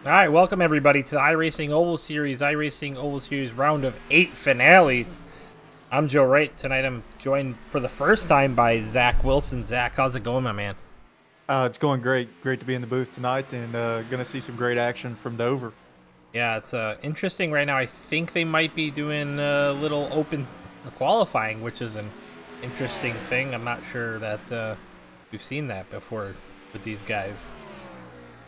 All right, welcome everybody to the iRacing Oval Series, iRacing Oval Series round of 8 finale. I'm Joe Wright. Tonight I'm joined for the first time by Zach Wilson. Zach, how's it going, my man? It's going great. Great to be in the booth tonight and going to see some great action from Dover. Yeah, it's interesting right now. I think they might be doing a little open qualifying, which is an interesting thing. I'm not sure that we've seen that before with these guys.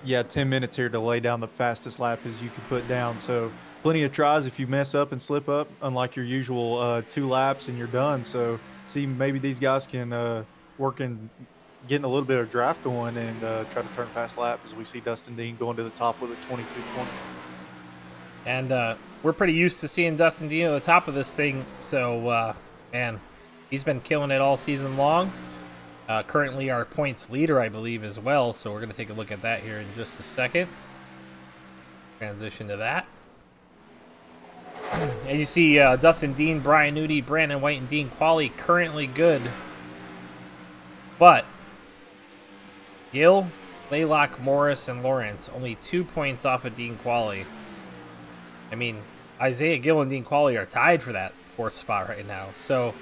Yeah, 10 minutes here to lay down the fastest lap as you can put down. So plenty of tries if you mess up and slip up, unlike your usual 2 laps and you're done. So see, maybe these guys can work in getting a little bit of draft going and try to turn fast lap as we see Dustin Dean going to the top with a 22:20. And we're pretty used to seeing Dustin Dean at the top of this thing. So, man, he's been killing it all season long. Currently our points leader, I believe, as well. So we're going to take a look at that here in just a second. Transition to that. And you see Dustin Dean, Brian Nudie, Brandon White, and Dean Qualley currently good. But Gill, Laylock, Morris, and Lawrence only 2 points off of Dean Qualley. I mean, Isaiah Gill and Dean Qualley are tied for that 4th spot right now. So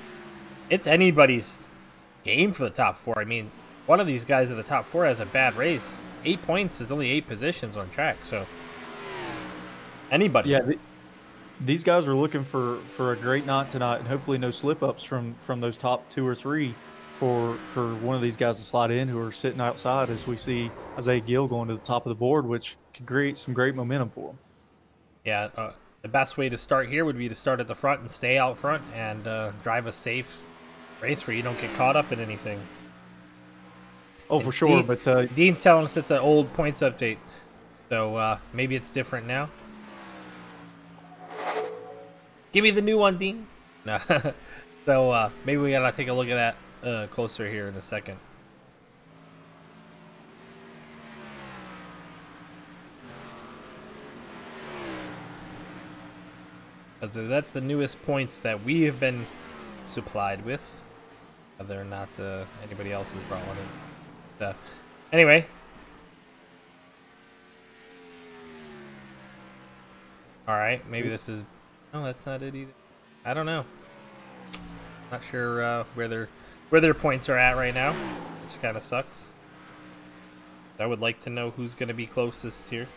it's anybody's game for the top 4. I mean, one of these guys at the top 4 has a bad race. 8 points is only 8 positions on track. So anybody. Yeah, these guys are looking for a great night tonight, and hopefully no slip ups from those top 2 or 3 for one of these guys to slide in who are sitting outside, as we see Isaiah Gill going to the top of the board, which could create some great momentum for him. Yeah, the best way to start here would be to start at the front and stay out front and drive a safe race where you don't get caught up in anything. Oh, And for sure. Dean's telling us it's an old points update, so maybe it's different now. Give me the new one, Dean. No. So maybe we gotta take a look at that closer here in a second. That's the newest points that we have been supplied with. Whether or not anybody else has brought one in. Anyway. Alright, maybe this is... No, that's not it either. I don't know. Not sure where their points are at right now, which kind of sucks. I would like to know who's going to be closest here.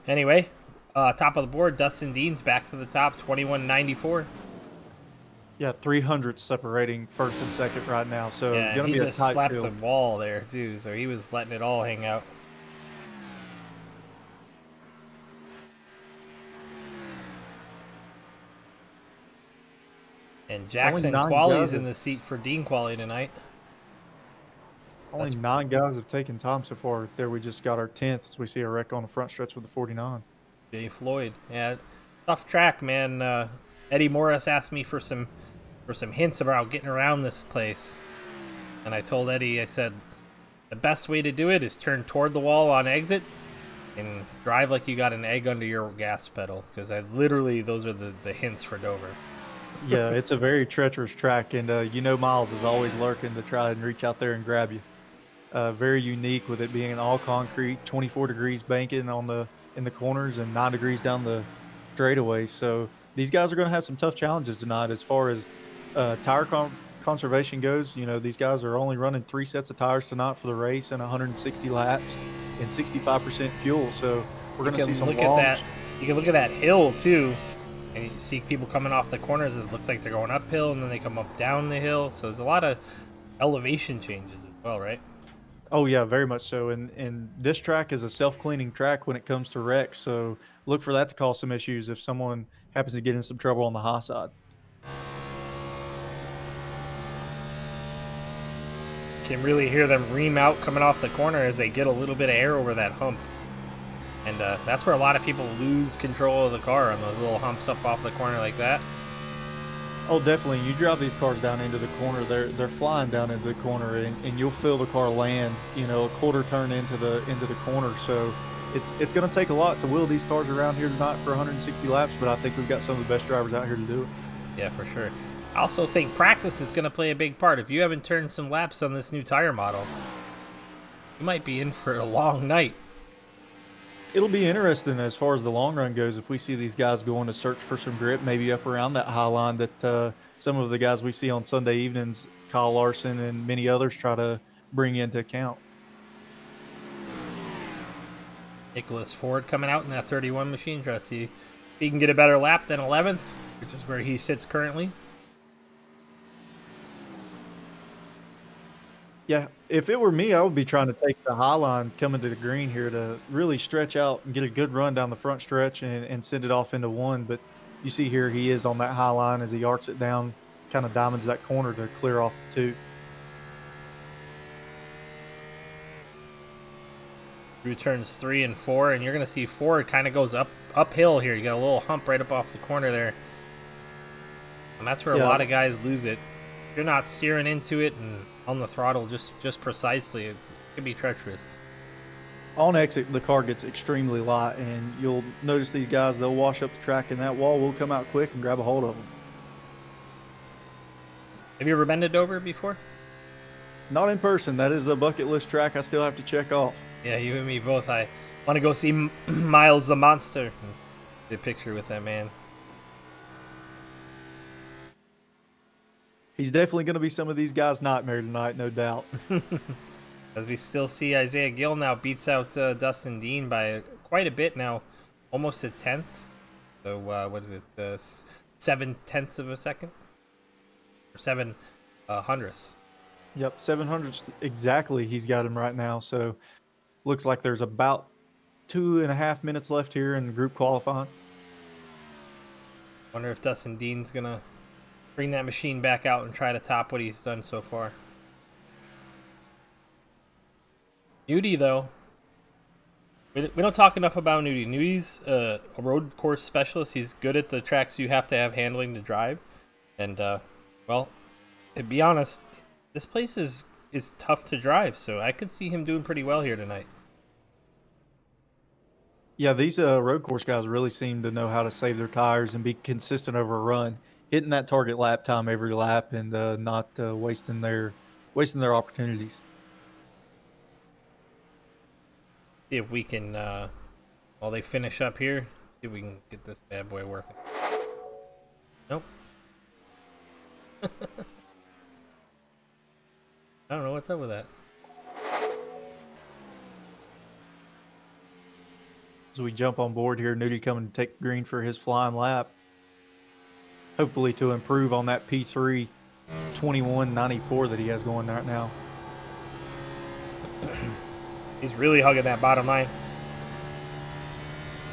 Anyway, top of the board, Dustin Dean's back to the top, 21.94. Yeah, 300 separating first and second right now, so Yeah, gonna he be a just tight slapped field. the wall there too, so he was letting it all hang out. And Jackson Qualley's in the seat for Dean Qualley tonight. Only 9 guys have taken time so far. There we just got our 10th as we see a wreck on the front stretch with the 49. Jay Floyd, yeah, tough track, man. Eddie Morris asked me for some hints about getting around this place, and I told Eddie, I said, the best way to do it is turn toward the wall on exit and drive like you got an egg under your gas pedal, because those are the hints for Dover. Yeah, it's a very treacherous track, and Miles is always lurking to try and reach out there and grab you. Very unique with it being all concrete, 24 degrees banking in the corners and 9 degrees down the straightaways. So these guys are going to have some tough challenges tonight as far as tire conservation goes. You know, these guys are only running 3 sets of tires tonight for the race and 160 laps and 65% fuel. So we're going to see some long... You can look at that hill too, and you see people coming off the corners. It looks like they're going uphill, and then they come up down the hill. So there's a lot of elevation changes as well, right? Oh yeah, very much so. And this track is a self-cleaning track when it comes to wrecks. So look for that to cause some issues if someone happens to get in some trouble on the high side. Can really hear them ream out coming off the corner as they get a little bit of air over that hump. And that's where a lot of people lose control of the car, on those little humps up off the corner like that. Oh, definitely. You drive these cars down into the corner, they're flying down into the corner, and you'll feel the car land, a quarter turn into the corner. So it's going to take a lot to wheel these cars around here tonight for 160 laps, but I think we've got some of the best drivers out here to do it. Yeah, for sure. I also think practice is going to play a big part. If you haven't turned some laps on this new tire model, You might be in for a long night. It'll be interesting as far as the long run goes if we see these guys going to search for some grip, maybe up around that high line that some of the guys we see on Sunday evenings, Kyle Larson and many others, try to bring into account. Nicholas Ford coming out in that 31 machine. Try to see if he can get a better lap than 11th, which is where he sits currently. Yeah, if it were me, I would be trying to take the high line coming to the green here to really stretch out and get a good run down the front stretch and send it off into one. But you see here, he is on that high line as he arcs it down, kind of diamonds that corner to clear off the two. Through turns 3 and 4, and you're going to see Ford kind of goes uphill here. You got a little hump right up off the corner there. And that's where a lot of guys lose it. If you're not steering into it and on the throttle just precisely, it can be treacherous. On exit, the car gets extremely light, and you'll notice these guys, they'll wash up the track, and that wall will come out quick and grab a hold of them. Have you ever been to Dover before? Not in person. That is a bucket list track I still have to check off. Yeah, you and me both. I want to go see Miles the Monster. Get a picture with that man. He's definitely going to be some of these guys' nightmare tonight, no doubt. As we still see Isaiah Gill now beats out Dustin Dean by quite a bit now, almost a 10th. So what is it, 7/10 of a second? Or 7 hundredths. Yep, 700 exactly he's got him right now. So looks like there's about 2.5 minutes left here in group qualifying. Wonder if Dustin Dean's going to bring that machine back out and try to top what he's done so far. Nudie, though, we don't talk enough about Nudie. Nudie's a road course specialist. He's good at the tracks you have to have handling to drive. And, well, to be honest, this place is tough to drive, so I could see him doing pretty well here tonight. Yeah, these road course guys really seem to know how to save their tires and be consistent over a run, hitting that target lap time every lap and not wasting their opportunities. See if we can, while they finish up here, see if we can get this bad boy working. Nope. I don't know what's up with that. As we jump on board here, Nudie coming to take green for his flying lap. Hopefully to improve on that P3 21.94 that he has going right now. He's really hugging that bottom line.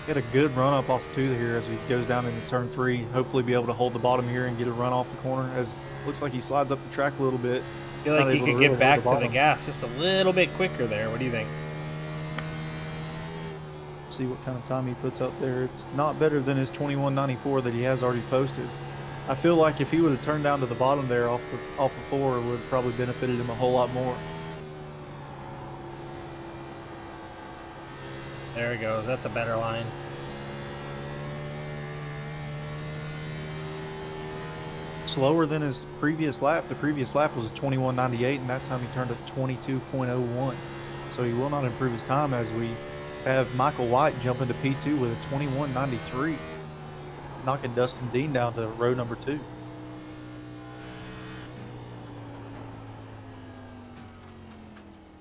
Get a good run up off the two here as he goes down into turn 3. Hopefully be able to hold the bottom here and get a run off the corner as looks like he slides up the track a little bit. I feel like he could get back to the gas just a little bit quicker there. What do you think? See what kind of time he puts up there. It's not better than his 21.94 that he has already posted. I feel like if he would have turned down to the bottom there off the floor, it would have probably benefited him a whole lot more. There he goes. That's a better line. Slower than his previous lap. The previous lap was a 21.98, and that time he turned at 22.01. So he will not improve his time as we have Michael White jump into P2 with a 21.93, knocking Dustin Dean down to row number 2.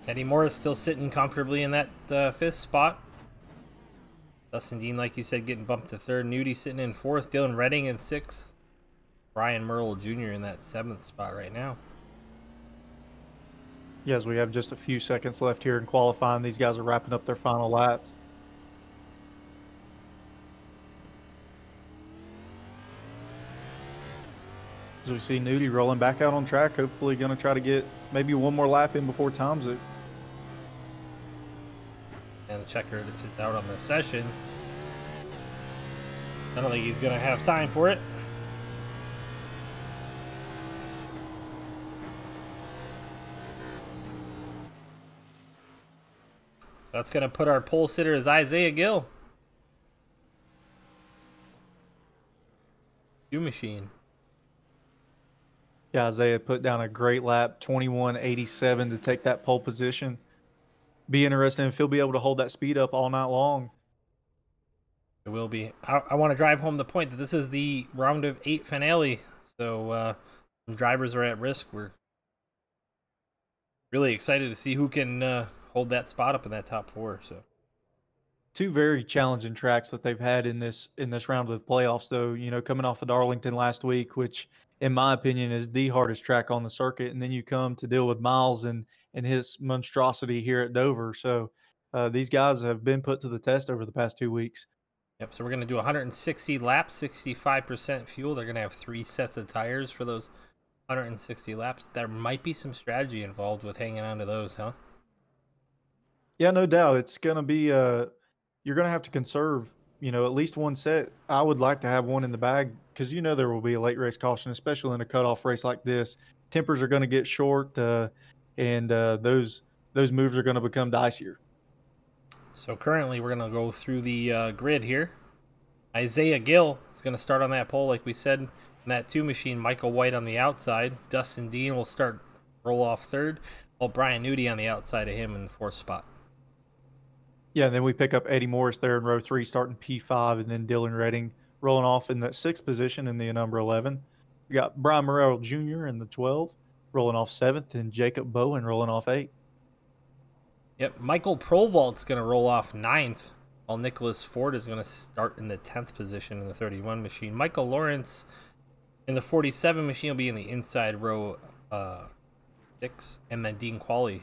Eddie Morris still sitting comfortably in that 5th spot. Dustin Dean, like you said, getting bumped to 3rd. Nudie sitting in 4th. Dylan Redding in 6th. Brian Merle Jr. in that 7th spot right now. Yes, we have just a few seconds left here in qualifying. These guys are wrapping up their final laps. As we see Nudie rolling back out on track, hopefully going to try to get maybe one more lap in before time's it. And the checker is out on the session. I don't think he's going to have time for it. That's going to put our pole sitter as Isaiah Gill. Machine. Yeah, Isaiah put down a great lap, 21.87 to take that pole position. be interesting if he'll be able to hold that speed up all night long. It will be. I want to drive home the point that this is the round of 8 finale, so drivers are at risk. We're really excited to see who can hold that spot up in that top 4. So Two very challenging tracks that they've had in this round of the playoffs, though. You know, coming off of Darlington last week, which in my opinion is the hardest track on the circuit, and then you come to deal with Miles and his monstrosity here at Dover. So these guys have been put to the test over the past 2 weeks. yep. So we're gonna do 160 laps, 65% fuel. They're gonna have 3 sets of tires for those 160 laps. There might be some strategy involved with hanging on to those, huh? Yeah, no doubt. It's gonna be you're gonna have to conserve, you know, at least one set. I would like to have one in the bag because you know there will be a late race caution, especially in a cutoff race like this. Tempers are gonna get short, and those moves are gonna become dicier. So currently we're gonna go through the grid here. Isaiah Gill is gonna start on that pole, like we said. In that 2 machine, Michael White on the outside. Dustin Dean will start roll off 3rd, while Brian Nudie on the outside of him in the 4th spot. Yeah, and then we pick up Eddie Morris there in row 3, starting P5, and then Dylan Redding rolling off in that 6th position in the number 11. We got Brian Morrell Jr. in the 12, rolling off 7th, and Jacob Bowen rolling off 8. Yep, Michael Provalt's going to roll off 9th, while Nicholas Ford is going to start in the 10th position in the 31 machine. Michael Lawrence in the 47 machine will be in the inside row 6, and then Dean Qualley,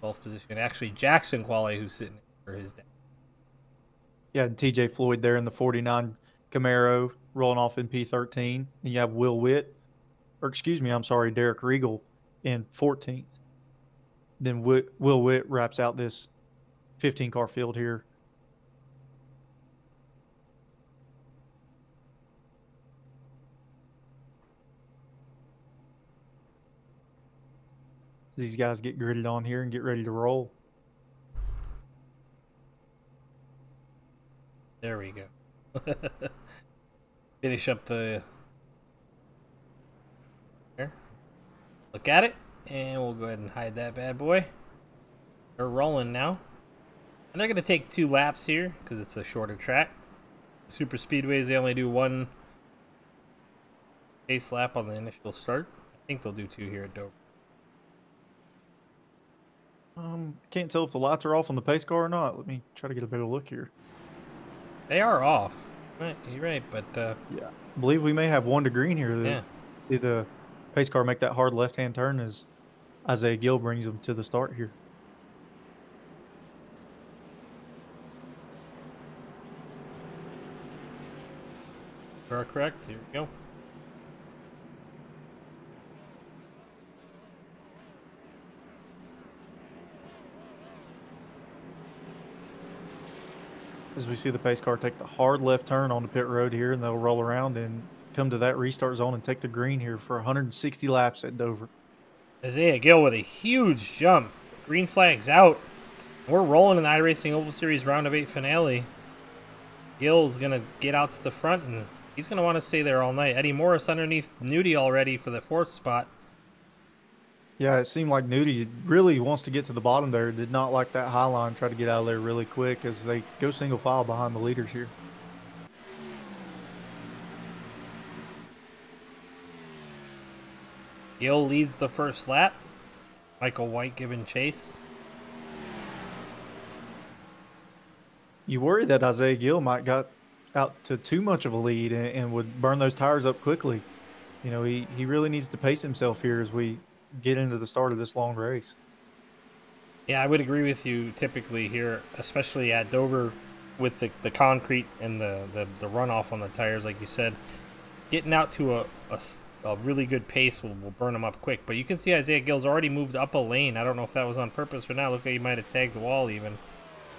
12th position. Actually, Jackson Qualley, who's sitting for his dad. Yeah, and TJ Floyd there in the 49 Camaro rolling off in P13. And you have Will Witt, or excuse me, I'm sorry, Derek Regal in 14th. Then Will Witt wraps out this 15 car field here. These guys get gridded on here and get ready to roll. There we go. Finish up the... Here. Look at it, and we'll go ahead and hide that bad boy. They're rolling now. And they're going to take 2 laps here, because it's a shorter track. Super speedways, they only do 1 pace lap on the initial start. I think they'll do 2 here at Dover. Can't tell if the lights are off on the pace car or not. Let me try to get a better look here. They are off. Right, you're right, but... yeah, I believe we may have 1 to green here. Yeah. See the pace car make that hard left-hand turn as Isaiah Gill brings them to the start here. You are correct. Here we go. As we see the pace car take the hard left turn on the pit road here, and they'll roll around and come to that restart zone and take the green here for 160 laps at Dover. Isaiah Gill with a huge jump. Green flag's out. We're rolling in the iRacing Oval Series round of 8 finale. Gill's going to get out to the front, and he's going to want to stay there all night. Eddie Morris underneath Nudie already for the 4th spot. Yeah, it seemed like Nudie really wants to get to the bottom there. Did not like that high line. Try to get out of there really quick as they go single file behind the leaders here. Gill leads the 1st lap. Michael White giving chase. You worry that Isaiah Gill might got out to too much of a lead and would burn those tires up quickly. You know, he really needs to pace himself here as we get into the start of this long race. Yeah, I would agree with you typically here, especially at Dover with the concrete and the runoff on the tires, like you said. Getting out to a really good pace will burn them up quick. But you can see Isaiah Gill's already moved up a lane. I don't know if that was on purpose or not. Look like he might have tagged the wall even.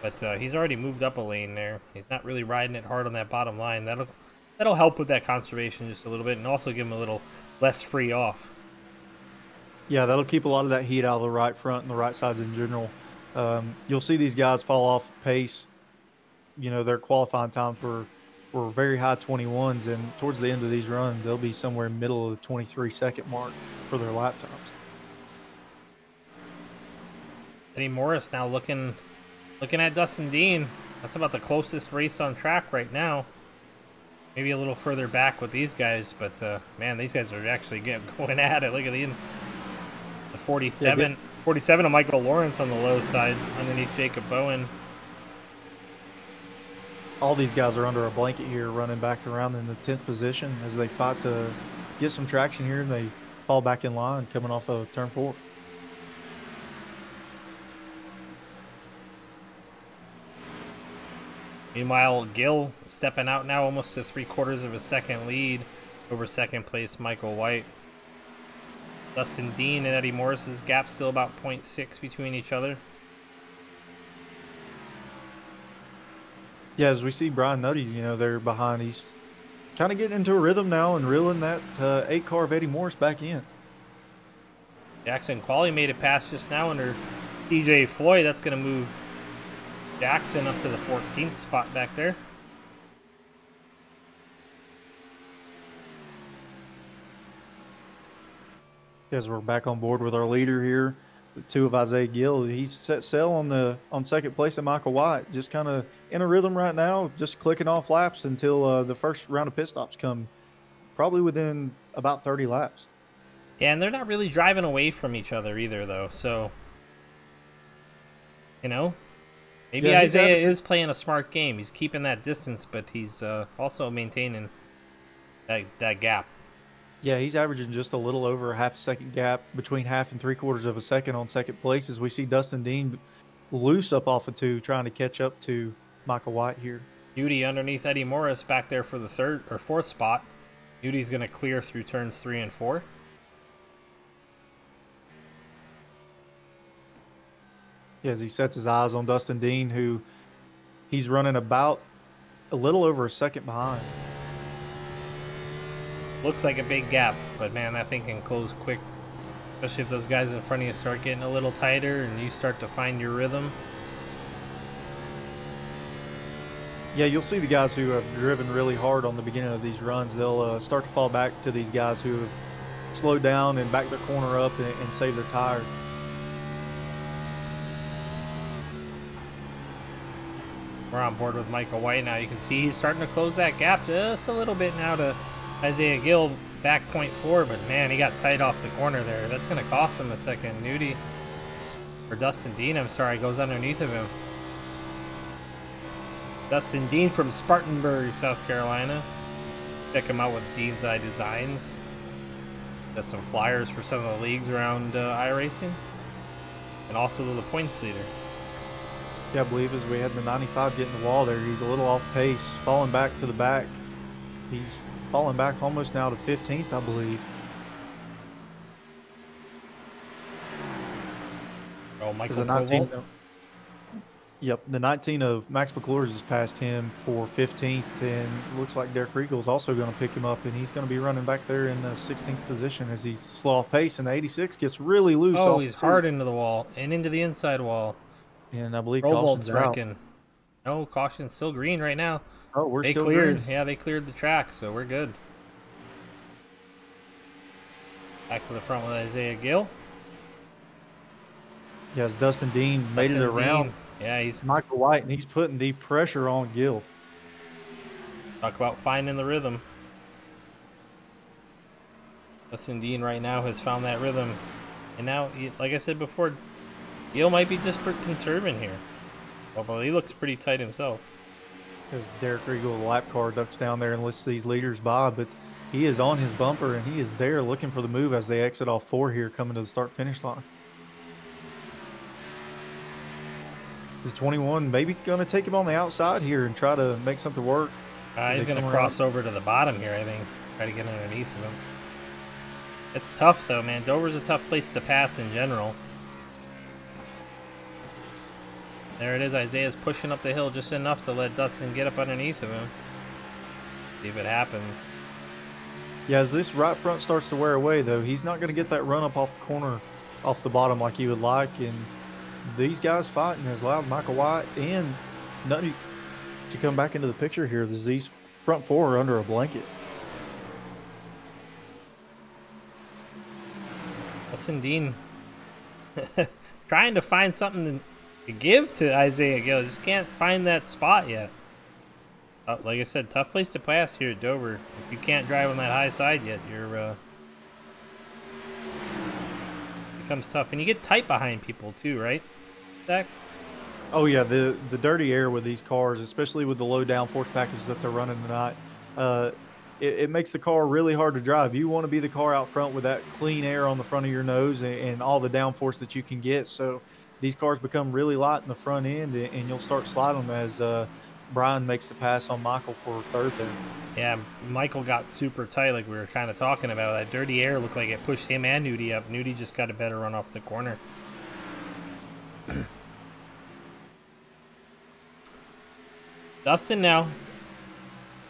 But he's already moved up a lane there. He's not really riding it hard on that bottom line. That'll help with that conservation just a little bit and also give him a little less free off. Yeah, that'll keep a lot of that heat out of the right front and the right sides in general. You'll see these guys fall off pace. You know, their qualifying times were very high 21s, and towards the end of these runs, they'll be somewhere in the middle of the 23-second mark for their lap times. Eddie Morris now looking at Dustin Dean. That's about the closest race on track right now. Maybe a little further back with these guys, but man, these guys are actually going at it. Look at the 47, 47 of Michael Lawrence on the low side underneath Jacob Bowen. All these guys are under a blanket here, running back around in the 10th position as they fight to get some traction here, and they fall back in line coming off of turn 4. Meanwhile, Gill stepping out now, almost to 3/4 of a second lead over second place Michael White. Dustin Dean and Eddie Morris's gap still about 0.6 between each other. Yeah, as we see Brian Nutty, you know, they're behind. He's kind of getting into a rhythm now and reeling that 8 car of Eddie Morris back in. Jackson Qualley made it past just now under DJ Floyd. That's going to move Jackson up to the 14th spot back there. As we're back on board with our leader here, the 2 of Isaiah Gill. He's set sail on second place at Michael White. Just kind of in a rhythm right now, just clicking off laps until the first round of pit stops come, probably within about 30 laps. Yeah, and they're not really driving away from each other either, though. So, you know, maybe Isaiah is playing a smart game. He's keeping that distance, but he's also maintaining that gap. Yeah, he's averaging just a little over a half a second gap, between half and 3/4 of a second on second place, as we see Dustin Dean loose up off of 2, trying to catch up to Michael White here. Nudie underneath Eddie Morris back there for the 3rd or 4th spot. Nudie's going to clear through turns 3 and 4. Yeah, as he sets his eyes on Dustin Dean, who he's running about a little over a second behind. Looks like a big gap, but man, that thing can close quick. Especially if those guys in front of you start getting a little tighter and you start to find your rhythm. Yeah, you'll see the guys who have driven really hard on the beginning of these runs. They'll start to fall back to these guys who have slowed down and backed their corner up and saved their tire. We're on board with Michael White now. You can see he's starting to close that gap just a little bit now to Isaiah Gill, back 0.4, but man, he got tight off the corner there. That's going to cost him a second. Nudie, or Dustin Dean, I'm sorry, goes underneath of him. Dustin Dean from Spartanburg, South Carolina. Check him out with Dean's Eye Designs. Got some flyers for some of the leagues around iRacing. And also the points leader. Yeah, I believe as we had the 95 getting the wall there, he's a little off pace, falling back to the back. He's falling back almost now to 15th, I believe. Oh, Michael Koval. Yep, the 19 of Max McClures has passed him for 15th, and looks like Derek Riegel's also going to pick him up, and he's going to be running back there in the 16th position as he's slow off pace, and the 86 gets really loose. Oh, he's hard into the wall and into the inside wall. And I believe Rovold's caution's out. wrecking. No, caution's still green right now. Oh, we're they still cleared. green. Yeah, they cleared the track, so we're good. Back to the front with Isaiah Gill. Yes, Dustin Dean made it around. Yeah, he's Michael White, and he's putting the pressure on Gill. Talk about finding the rhythm. Dustin Dean right now has found that rhythm. And now, like I said before, Gill might be just conserving here. Although he looks pretty tight himself. As Derek Riegel, the lap car, ducks down there and lets these leaders by, but he is on his bumper and he is there looking for the move as they exit off 4 here, coming to the start-finish line. The 21 maybe going to take him on the outside here and try to make something work. He's going to cross over to the bottom here, I think. Try to get underneath of him. It's tough, though, man. Dover's a tough place to pass in general. There it is. Isaiah's pushing up the hill just enough to let Dustin get up underneath of him. See if it happens. Yeah, as this right front starts to wear away, though, he's not going to get that run up off the corner, off the bottom like he would like. And these guys fighting has allowed Michael White and Nutty to come back into the picture here. These front 4 are under a blanket. Dustin Dean trying to find something to give to Isaiah Gill. Just can't find that spot yet. Like I said, tough place to pass here at Dover. If you can't drive on that high side yet, you're becomes tough, and you get tight behind people too, right, Zach? Oh yeah, the dirty air with these cars, especially with the low downforce package that they're running tonight, it makes the car really hard to drive. You want to be the car out front with that clean air on the front of your nose and all the downforce that you can get. So these cars become really light in the front end, and you'll start sliding them as Brian makes the pass on Michael for third there. Yeah, Michael got super tight, like we were kind of talking about. That dirty air looked like it pushed him and Nudie up. Nudie just got a better run off the corner. Dustin now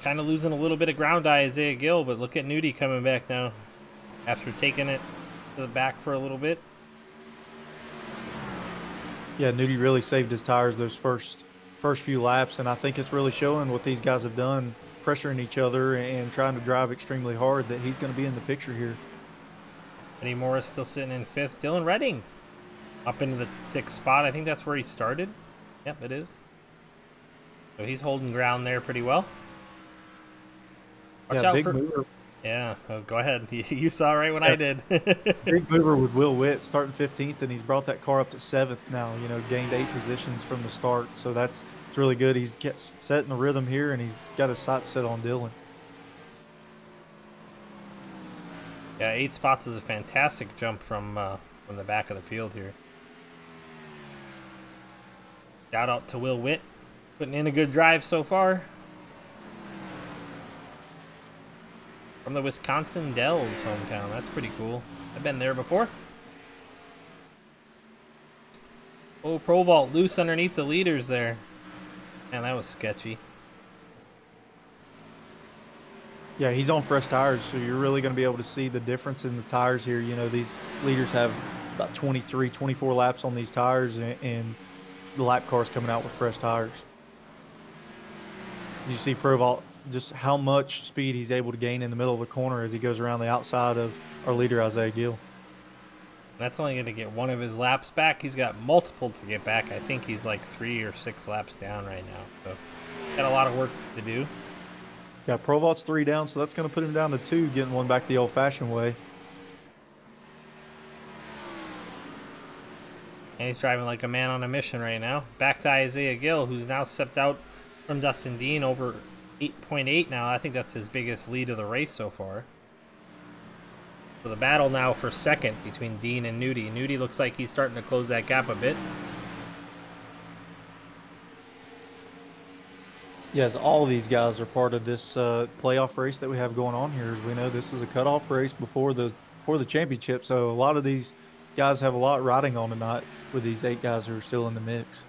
kind of losing a little bit of ground to Isaiah Gill, but look at Nudie coming back now after taking it to the back for a little bit. Yeah, Nudie really saved his tires those first few laps, and I think it's really showing what these guys have done, pressuring each other and trying to drive extremely hard, that he's going to be in the picture here. Eddie Morris still sitting in 5th. Dylan Redding up into the 6th spot. I think that's where he started. Yep, it is. So he's holding ground there pretty well. Watch out big for... mover. Yeah, oh, go ahead. You saw right when I did. Big mover with Will Witt starting 15th, and he's brought that car up to 7th now. You know, gained 8 positions from the start, so it's really good. He's setting the rhythm here, and he's got his sights set on Dylan. Yeah, 8 spots is a fantastic jump from the back of the field here. Shout out to Will Witt, putting in a good drive so far. From the Wisconsin Dells hometown. That's pretty cool. I've been there before. Oh, Pro Vault loose underneath the leaders there. Man, that was sketchy. Yeah, he's on fresh tires, so you're really going to be able to see the difference in the tires here. You know, these leaders have about 23, 24 laps on these tires, and the lap car's coming out with fresh tires. You see Pro Vault, just how much speed he's able to gain in the middle of the corner as he goes around the outside of our leader, Isaiah Gill. That's only going to get one of his laps back. He's got multiple to get back. I think he's like 3 or 6 laps down right now. So got a lot of work to do. Yeah, Pro Vault's 3 down, so that's going to put him down to 2, getting one back the old-fashioned way. And he's driving like a man on a mission right now. Back to Isaiah Gill, who's now stepped out from Dustin Dean over 8.8 now. I think that's his biggest lead of the race so far. So the battle now for second between Dean and Nudie. Nudie looks like he's starting to close that gap a bit. Yes, all of these guys are part of this playoff race that we have going on here. As we know, this is a cutoff race before the championship, so a lot of these guys have a lot riding on tonight with these 8 guys who are still in the mix.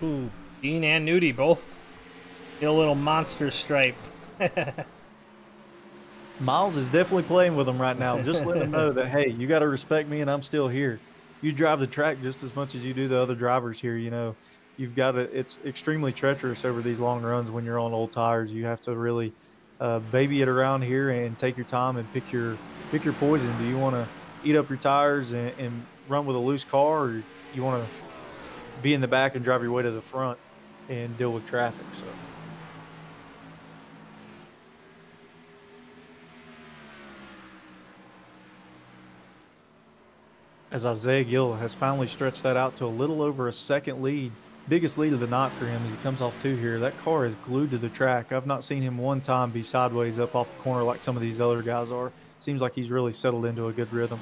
Ooh, Dean and Nudie both get a little monster stripe. Miles is definitely playing with them right now. Just let them know that, hey, you got to respect me and I'm still here. You drive the track just as much as you do the other drivers here. You know, you've got to, it's extremely treacherous over these long runs when you're on old tires. You have to really baby it around here and take your time and pick your poison. Do you want to eat up your tires and run with a loose car, or you want to be in the back and drive your way to the front and deal with traffic? So. As Isaiah Gill has finally stretched that out to a little over a second lead. Biggest lead of the night for him as he comes off 2 here. That car is glued to the track. I've not seen him one time be sideways up off the corner like some of these other guys are. Seems like he's really settled into a good rhythm.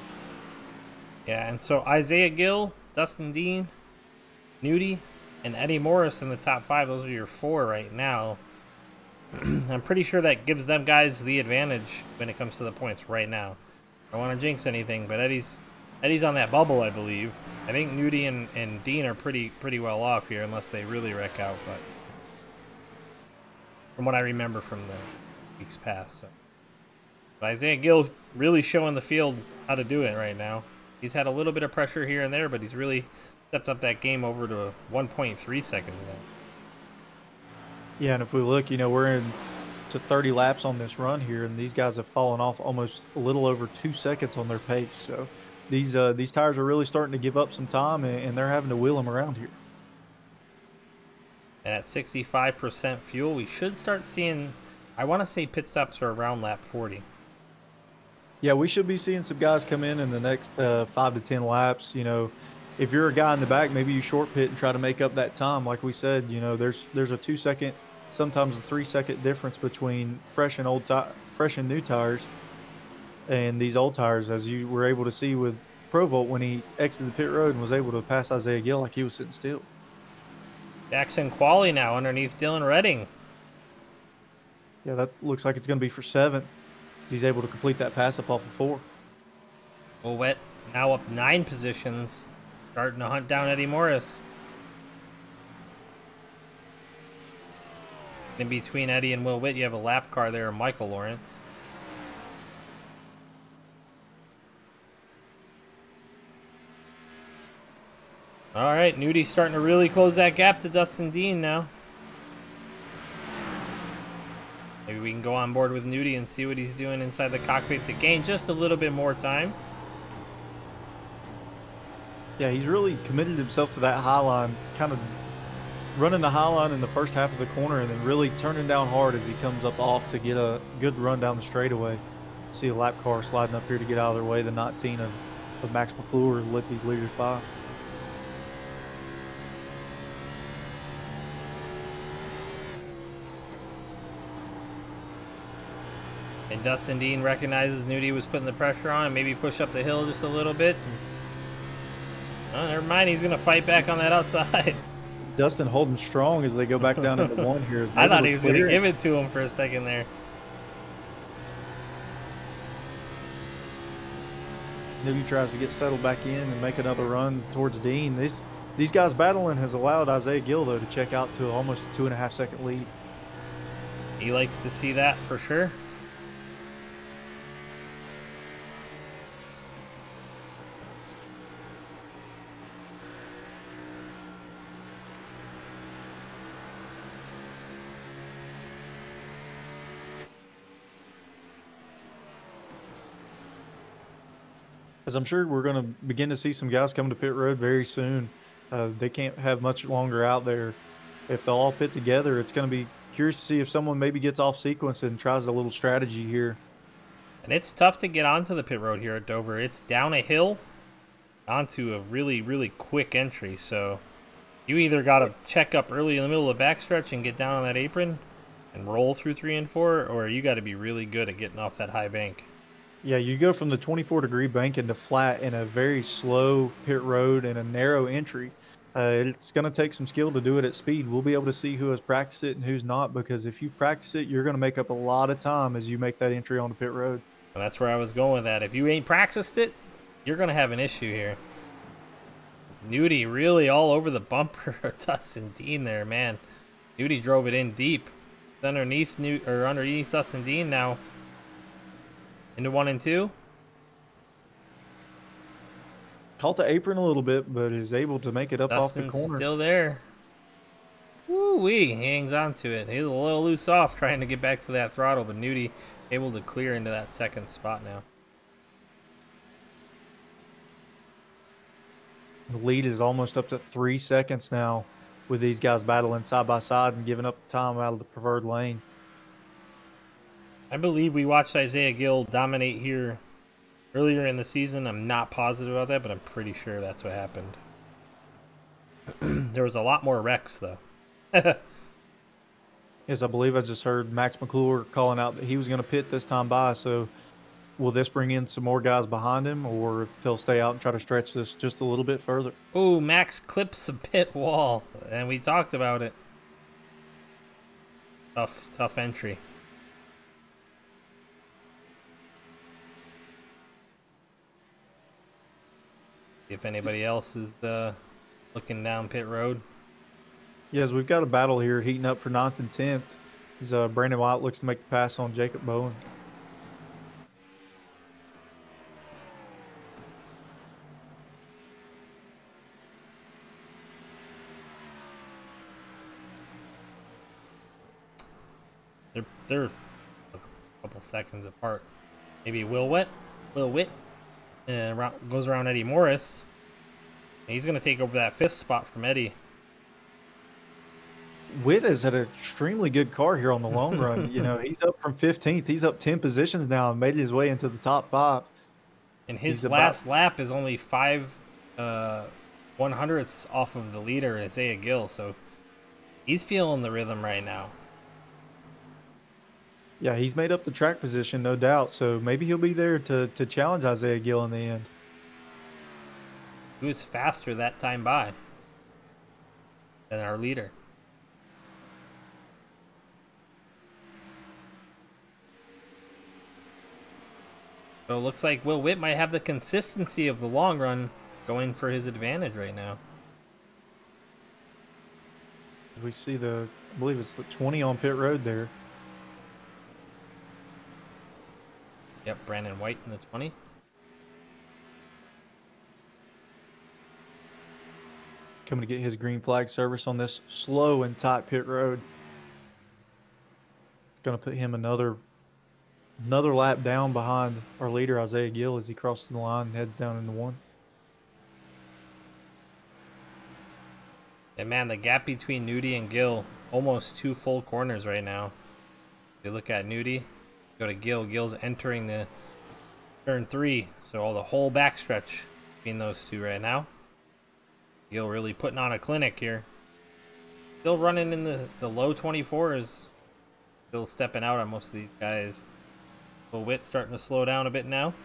Yeah, and so Isaiah Gill, Dustin Dean, Nudie, and Eddie Morris in the top 5. Those are your 4 right now. I'm pretty sure that gives them guys the advantage when it comes to the points right now. I don't want to jinx anything, but Eddie's on that bubble, I believe. I think Nudie and Dean are pretty well off here unless they really wreck out, but from what I remember from the weeks past. So. But Isaiah Gill really showing the field how to do it right now. He's had a little bit of pressure here and there, but he's really stepped up that game over to 1.3 seconds now. Yeah, and if we look, we're in to 30 laps on this run here, and these guys have fallen off almost a little over 2 seconds on their pace. So these tires are really starting to give up some time, and they're having to wheel them around here. And at 65% fuel, we should start seeing, I want to say pit stops are around lap 40. Yeah, we should be seeing some guys come in the next 5 to 10 laps. If you're a guy in the back, maybe you short pit and try to make up that time. Like we said, there's a 2 second, sometimes a 3 second difference between fresh and new tires and these old tires, as you were able to see with Provolt when he exited the pit road and was able to pass Isaiah Gill like he was sitting still. Jackson Qualley now underneath Dylan Redding. Yeah, that looks like it's going to be for seventh, as he's able to complete that pass up off of 4. Will Witt now up 9 positions, starting to hunt down Eddie Morris. In between Eddie and Will Witt, you have a lap car there, Michael Lawrence. All right, Nudi's starting to really close that gap to Dustin Dean now. Maybe we can go on board with Nudi and see what he's doing inside the cockpit to gain just a little bit more time. Yeah, he's really committed himself to that high line, kind of running the high line in the first half of the corner and then really turning down hard as he comes up off to get a good run down the straightaway. See a lap car sliding up here to get out of their way, the 19 of Max McClure lit these leaders by. And Dustin Dean recognizes Nudi was putting the pressure on and maybe push up the hill just a little bit. Oh, never mind, he's going to fight back on that outside. Dustin holding strong as they go back down into 1 here. I thought he was going to give it to him for a second there. Nudi tries to get settled back in and make another run towards Dean. These guys battling has allowed Isaiah Gill, though, to check out to almost a 2.5-second lead. He likes to see that for sure. As I'm sure we're going to begin to see some guys come to pit road very soon. They can't have much longer out there. If they'll all pit together, it's going to be curious to see if someone maybe gets off sequence and tries a little strategy here. And it's tough to get onto the pit road here at Dover. It's down a hill onto a really, really quick entry. So you either got to check up early in the middle of the backstretch and get down on that apron and roll through 3 and 4, or you got to be really good at getting off that high bank. Yeah, you go from the 24-degree bank into flat in a very slow pit road and a narrow entry. It's going to take some skill to do it at speed. We'll be able to see who has practiced it and who's not, because if you've practiced it, you're going to make up a lot of time as you make that entry onto pit road. And that's where I was going with that. If you ain't practiced it, you're going to have an issue here. It's Nudi really all over the bumper of Dustin Dean there, man. Nudi drove it in deep. It's underneath Dustin Dean now. Into 1 and 2. Caught the apron a little bit, but is able to make it up off the corner. Still there. Woo-wee, he hangs on to it. He's a little loose off trying to get back to that throttle, but Nudi able to clear into that second spot now. The lead is almost up to 3 seconds now with these guys battling side by side and giving up time out of the preferred lane. I believe we watched Isaiah Gill dominate here earlier in the season. I'm not positive about that, but I'm pretty sure that's what happened. There was a lot more wrecks, though. Yes, I believe I just heard Max McClure calling out that he was going to pit this time by, so will this bring in some more guys behind him, or if they'll stay out and try to stretch this just a little bit further? Oh, Max clips the pit wall, and we talked about it. Tough entry. If anybody else is looking down pit road. Yes, we've got a battle here heating up for 9th and 10th. As Brandon White looks to make the pass on Jacob Bowen. They're a couple seconds apart. Maybe Will Witt, goes around Eddie Morris. He's going to take over that 5th spot from Eddie. Witt has had an extremely good car here on the long run. You know, he's up from 15th. He's up 10 positions now and made his way into the top 5. And his last lap is only 5 100ths off of the leader, Isaiah Gill. So he's feeling the rhythm right now. Yeah, he's made up the track position, no doubt. So maybe he'll be there to challenge Isaiah Gill in the end. He was faster that time by than our leader. So it looks like Will Witt might have the consistency of the long run going for his advantage right now. We see I believe it's the 20 on pit road there. Yep, Brandon White in the 20. Coming to get his green flag service on this slow and tight pit road. It's going to put him another lap down behind our leader, Isaiah Gill, as he crosses the line and heads down into 1. And man, the gap between Nudie and Gill, almost 2 full corners right now. If you look at Nudie, go to Gill. Gill's entering the turn 3, so all the whole backstretch between those two right now. Gill really putting on a clinic here. Still running in the low 24s. Still stepping out on most of these guys. Will Witt starting to slow down a bit now.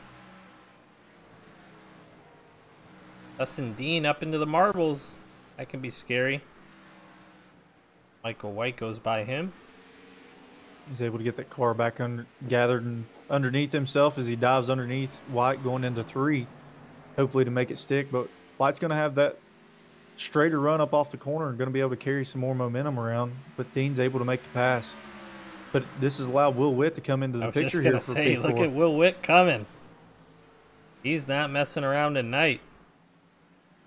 Dustin Dean up into the marbles. That can be scary. Michael White goes by him. He's able to get that car back gathered and underneath himself as he dives underneath White going into 3. Hopefully to make it stick, but White's going to have that straighter run up off the corner and going to be able to carry some more momentum around, but Dean's able to make the pass. But this has allowed Will Witt to come into the picture here for P4. Look at Will Witt coming. He's not messing around tonight.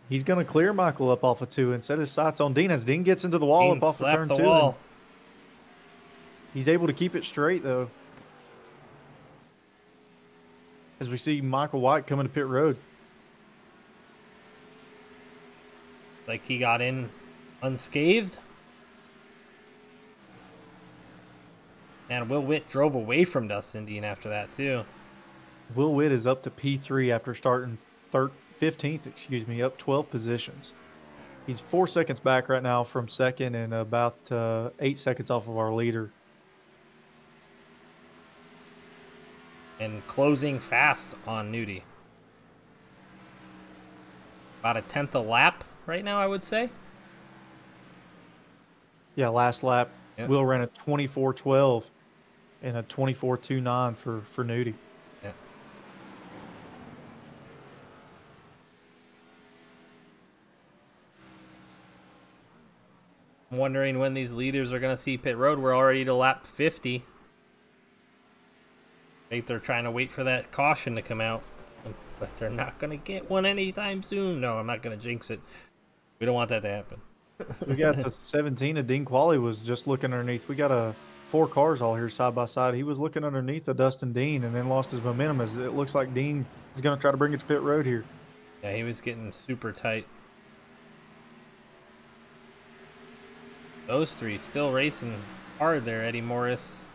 He's going to clear Michael up off of 2 and set his sights on Dean as Dean gets into the wall up off of turn 2. He's able to keep it straight, though. As we see Michael White coming to pit road. Like he got in unscathed. And Will Witt drove away from Dustin Dean after that, too. Will Witt is up to P3 after starting 15th, up 12 positions. He's 4 seconds back right now from second and about 8 seconds off of our leader. And closing fast on Nudie. About a 10th a lap right now, I would say. Yeah, last lap. Yep. Will ran a 24.12 and a 24.29 for Nudie. Yeah. I'm wondering when these leaders are going to see pit road. We're already to lap 50. I think they're trying to wait for that caution to come out, but they're not going to get one anytime soon. No, I'm not going to jinx it. We don't want that to happen. We got the 17 of Dean Qualley was just looking underneath. We got 4 cars all here side by side. He was looking underneath the Dustin Dean and then lost his momentum as it looks like Dean is going to try to bring it to pit road here. Yeah, he was getting super tight. Those 3 still racing hard there. Eddie Morris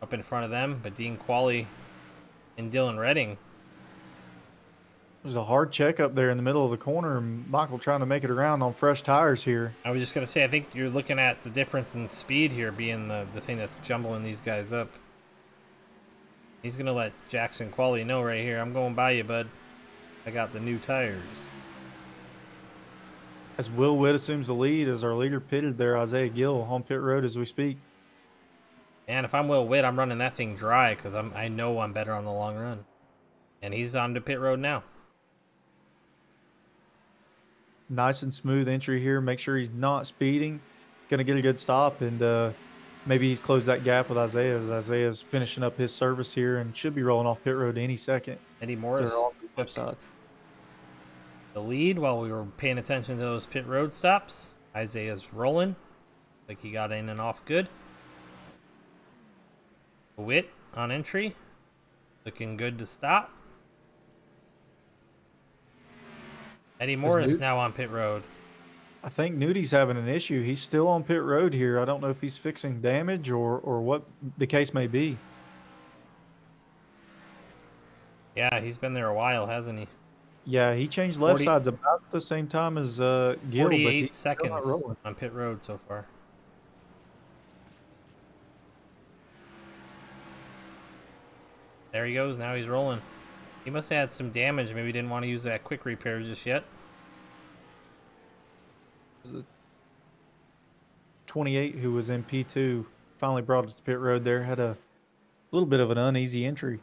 up in front of them, but Dean Qualley and Dylan Redding. There's a hard check up there in the middle of the corner, and Michael trying to make it around on fresh tires here. I was just going to say, I think you're looking at the difference in speed here being the thing that's jumbling these guys up. He's going to let Jackson Qualley know right here, I'm going by you, bud. I got the new tires. As Will Witt assumes the lead as our leader pitted there, Isaiah Gill, on pit road as we speak. And if I'm Will Witt, I'm running that thing dry because I know I'm better on the long run. And he's on to pit road now. Nice and smooth entry here. Make sure he's not speeding. Going to get a good stop, and maybe he's closed that gap with Isaiah as Isaiah's finishing up his service here and should be rolling off pit road any second. Eddie Morris left sides. The lead while we were paying attention to those pit road stops. Isaiah's rolling. Like he got in and off good. Witt on entry. Looking good to stop. Eddie Morris now on pit road. I think Nudi's having an issue. He's still on pit road here. I don't know if he's fixing damage or what the case may be. Yeah, he's been there a while, hasn't he? Yeah, he changed left sides about the same time as Gil, but 48 he's still not seconds rolling. on pit road so far. There he goes. Now he's rolling. He must have had some damage. Maybe didn't want to use that quick repair just yet. 28, who was in P2, finally brought it to pit road there, had a little bit of an uneasy entry.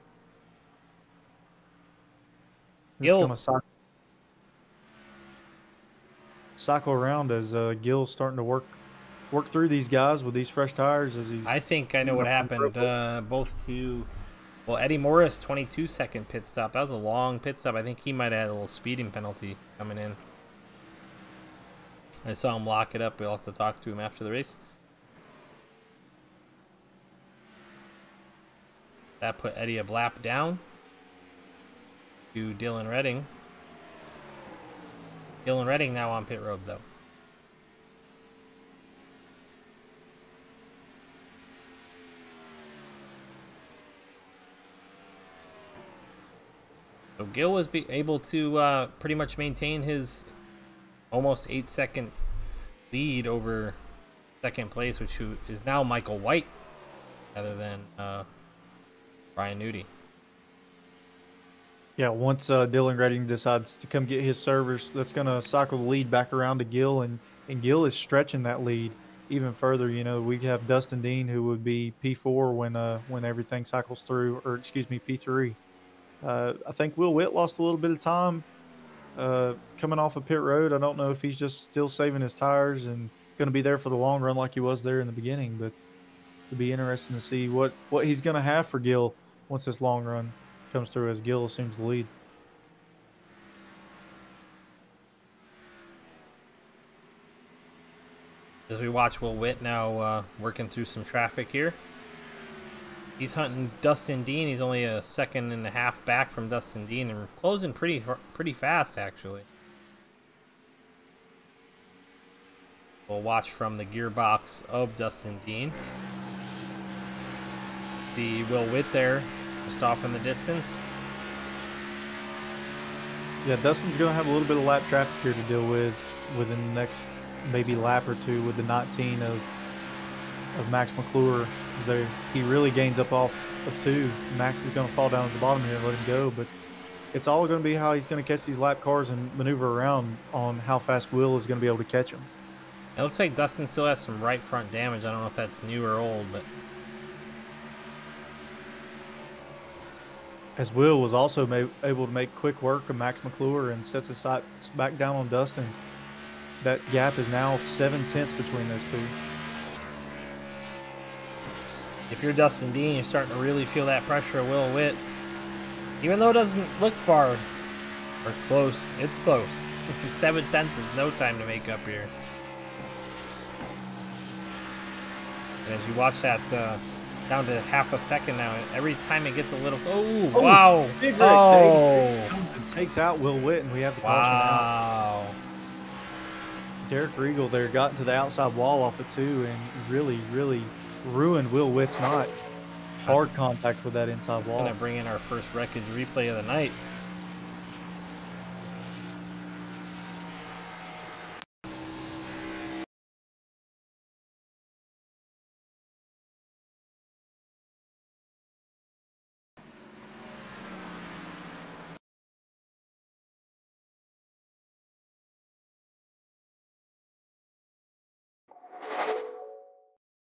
This is going to cycle around as Gil's starting to work through these guys with these fresh tires as he's... I think I know what happened. Well, Eddie Morris, 22-second pit stop. That was a long pit stop. I think he might have had a little speeding penalty coming in. I saw him lock it up. We'll have to talk to him after the race. That put Eddie a lap down to Dylan Redding. Dylan Redding now on pit road, though. So Gil was able to pretty much maintain his almost 8-second lead over second place, which is now Michael White rather than Brian Nudi. Yeah, once Dylan Redding decides to come get his servers, that's going to cycle the lead back around to Gil, and Gil is stretching that lead even further. You know, we have Dustin Dean, who would be P4 when everything cycles through, or excuse me, P3. I think Will Witt lost a little bit of time coming off of pit road. I don't know if he's just still saving his tires and going to be there for the long run like he was there in the beginning, but it'll be interesting to see what he's going to have for Gil once this long run comes through as Gil assumes the lead. As we watch Will Witt now working through some traffic here. He's hunting Dustin Dean. He's only a second and a half back from Dustin Dean and closing pretty fast, actually. We'll watch from the gearbox of Dustin Dean. The Will Witt there, just off in the distance. Yeah, Dustin's going to have a little bit of lap traffic here to deal with within the next maybe lap or two with the 19 of Max McClure. He really gains up off of 2. Max is going to fall down at the bottom here and let him go, but it's all going to be how he's going to catch these lap cars and maneuver around on how fast Will is going to be able to catch him. It looks like Dustin still has some right front damage. I don't know if that's new or old, but... As Will was also able to make quick work of Max McClure and sets his sights back down on Dustin. That gap is now 7/10 between those two. If you're Dustin Dean, you're starting to really feel that pressure of Will Witt. Even though it doesn't look far or close, it's close. 7/10 is no time to make up here. And as you watch that down to half a second now, every time it gets a little... Oh, wow. Big wreck. Takes out Will Witt, and we have the caution out. Wow. Derek Riegel there got into the outside wall off of 2 and really, really ruined Will Witt's night. Hard contact with that inside wall. Going to bring in our first wreckage replay of the night.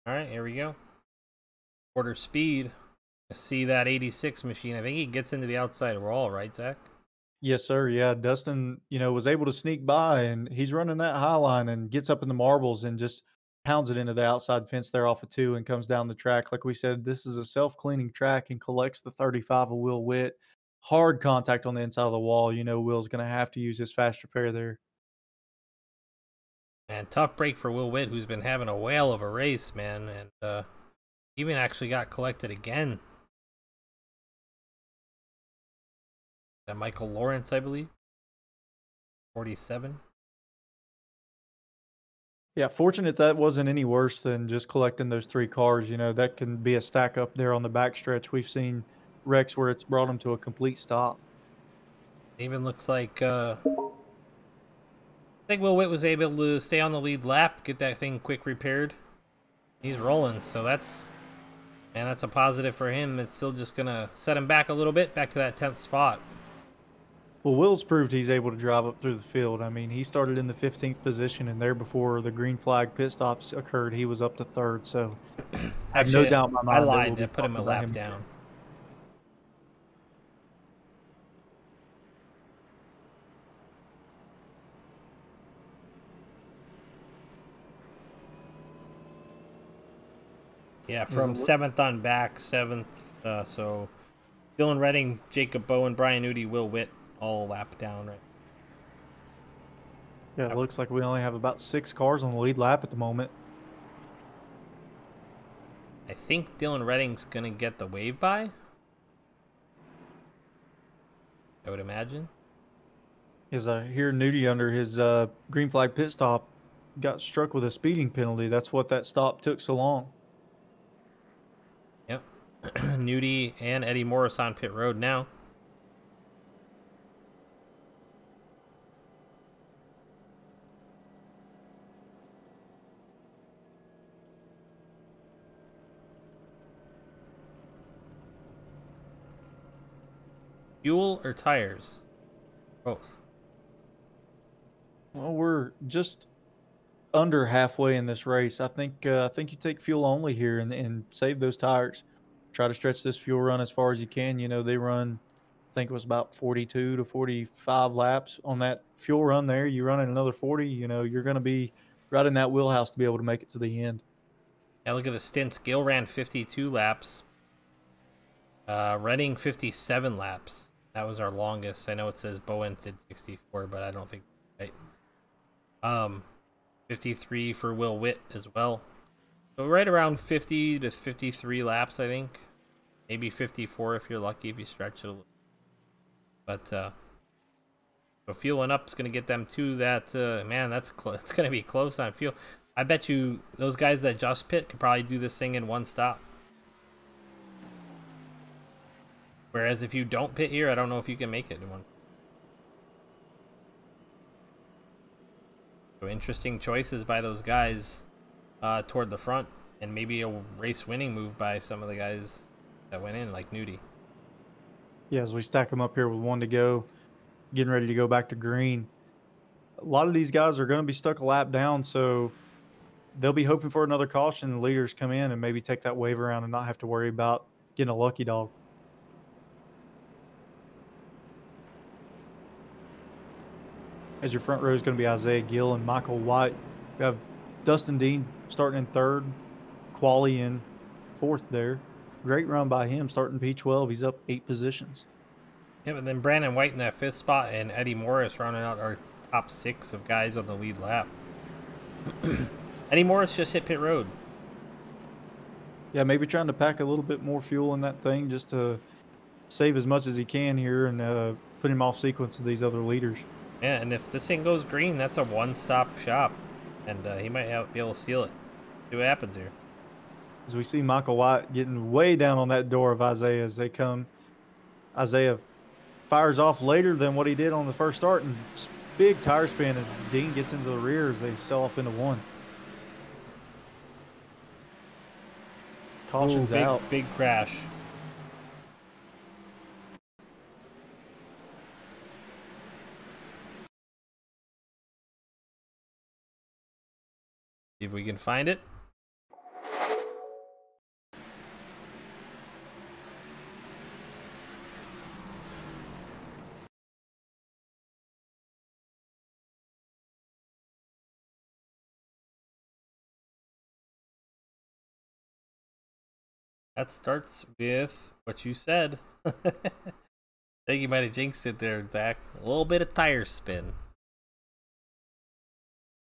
All right, here we go. Quarter speed. See that 86 machine. I think he gets into the outside wall, right, Zach? Yes, sir. Yeah, Dustin, was able to sneak by, and he's running that high line and gets up in the marbles and just pounds it into the outside fence there off of 2 and comes down the track. Like we said, this is a self-cleaning track and collects the 35 of Will Witt. Hard contact on the inside of the wall. Will's going to have to use his fast repair there. And tough break for Will Witt, who's been having a whale of a race, man. And Even actually got collected again. That Michael Lawrence, I believe. 47. Yeah, fortunate that wasn't any worse than just collecting those 3 cars. You know, that can be a stack up there on the backstretch. We've seen wrecks where it's brought them to a complete stop. Even looks like I think Will Witt was able to stay on the lead lap, get that thing quick repaired. He's rolling, so that's a positive for him. It's still just gonna set him back a little bit, back to that 10th spot. Well, Will's proved he's able to drive up through the field. I mean, he started in the 15th position, and there before the green flag pit stops occurred, he was up to 3rd. So I have no Actually, doubt in my I mind that we'll lied. I be put him talking a about lap him. down. Yeah, from 7th on back, 7th. So Dylan Redding, Jacob Bowen, Brian Udy, Will Witt, all lap down, right? Yeah, it looks like we only have about 6 cars on the lead lap at the moment. I think Dylan Redding's gonna get the wave by. I would imagine. As I hear Nudie under his green flag pit stop got struck with a speeding penalty. That's what that stop took so long. Yep. Nudie and Eddie Morris on pit road now. Fuel or tires? Both. Well, we're just under halfway in this race. I think you take fuel only here and save those tires. Try to stretch this fuel run as far as you can. You know, they run, I think it was about 42 to 45 laps on that fuel run there. You run in another 40, you know, you're going to be right in that wheelhouse to be able to make it to the end. Yeah, look at the stints. Gill ran 52 laps. Redding 57 laps. That was our longest. I know it says Bowen did 64, but I don't think right. 53 for Will Witt as well. So right around 50 to 53 laps, I think. Maybe 54 if you're lucky, if you stretch it a little. But so fueling up is going to get them to that. Man, it's going to be close on fuel. I bet you those guys that just pit could probably do this thing in one stop. Whereas if you don't pit here, I don't know if you can make it in one stop. So interesting choices by those guys toward the front. And maybe a race-winning move by some of the guys that went in, like Nudie. Yeah, as we stack them up here with 1 to go, getting ready to go back to green. A lot of these guys are going to be stuck a lap down, so they'll be hoping for another caution. The leaders come in and maybe take that wave around and not have to worry about getting a lucky dog. As your front row is going to be Isaiah Gill and Michael White. We have Dustin Dean starting in 3rd, Quali in 4th there. Great run by him starting P12. He's up 8 positions. Yeah, but then Brandon White in that 5th spot and Eddie Morris rounding out our top 6 of guys on the lead lap. Eddie Morris just hit pit road. Yeah, maybe trying to pack a little bit more fuel in that thing just to save as much as he can here and put him off sequence of these other leaders. Yeah, and if this thing goes green, that's a one-stop shop. And he might be able to steal it. See what happens here. As we see Michael White getting way down on that door of Isaiah as they come. Isaiah fires off later than what he did on the first start, and big tire spin as Dean gets into the rear as they sell off into 1. Caution's out. Big crash. See if we can find it. That starts with what you said. I think you might have jinxed it there, Zach. A little bit of tire spin.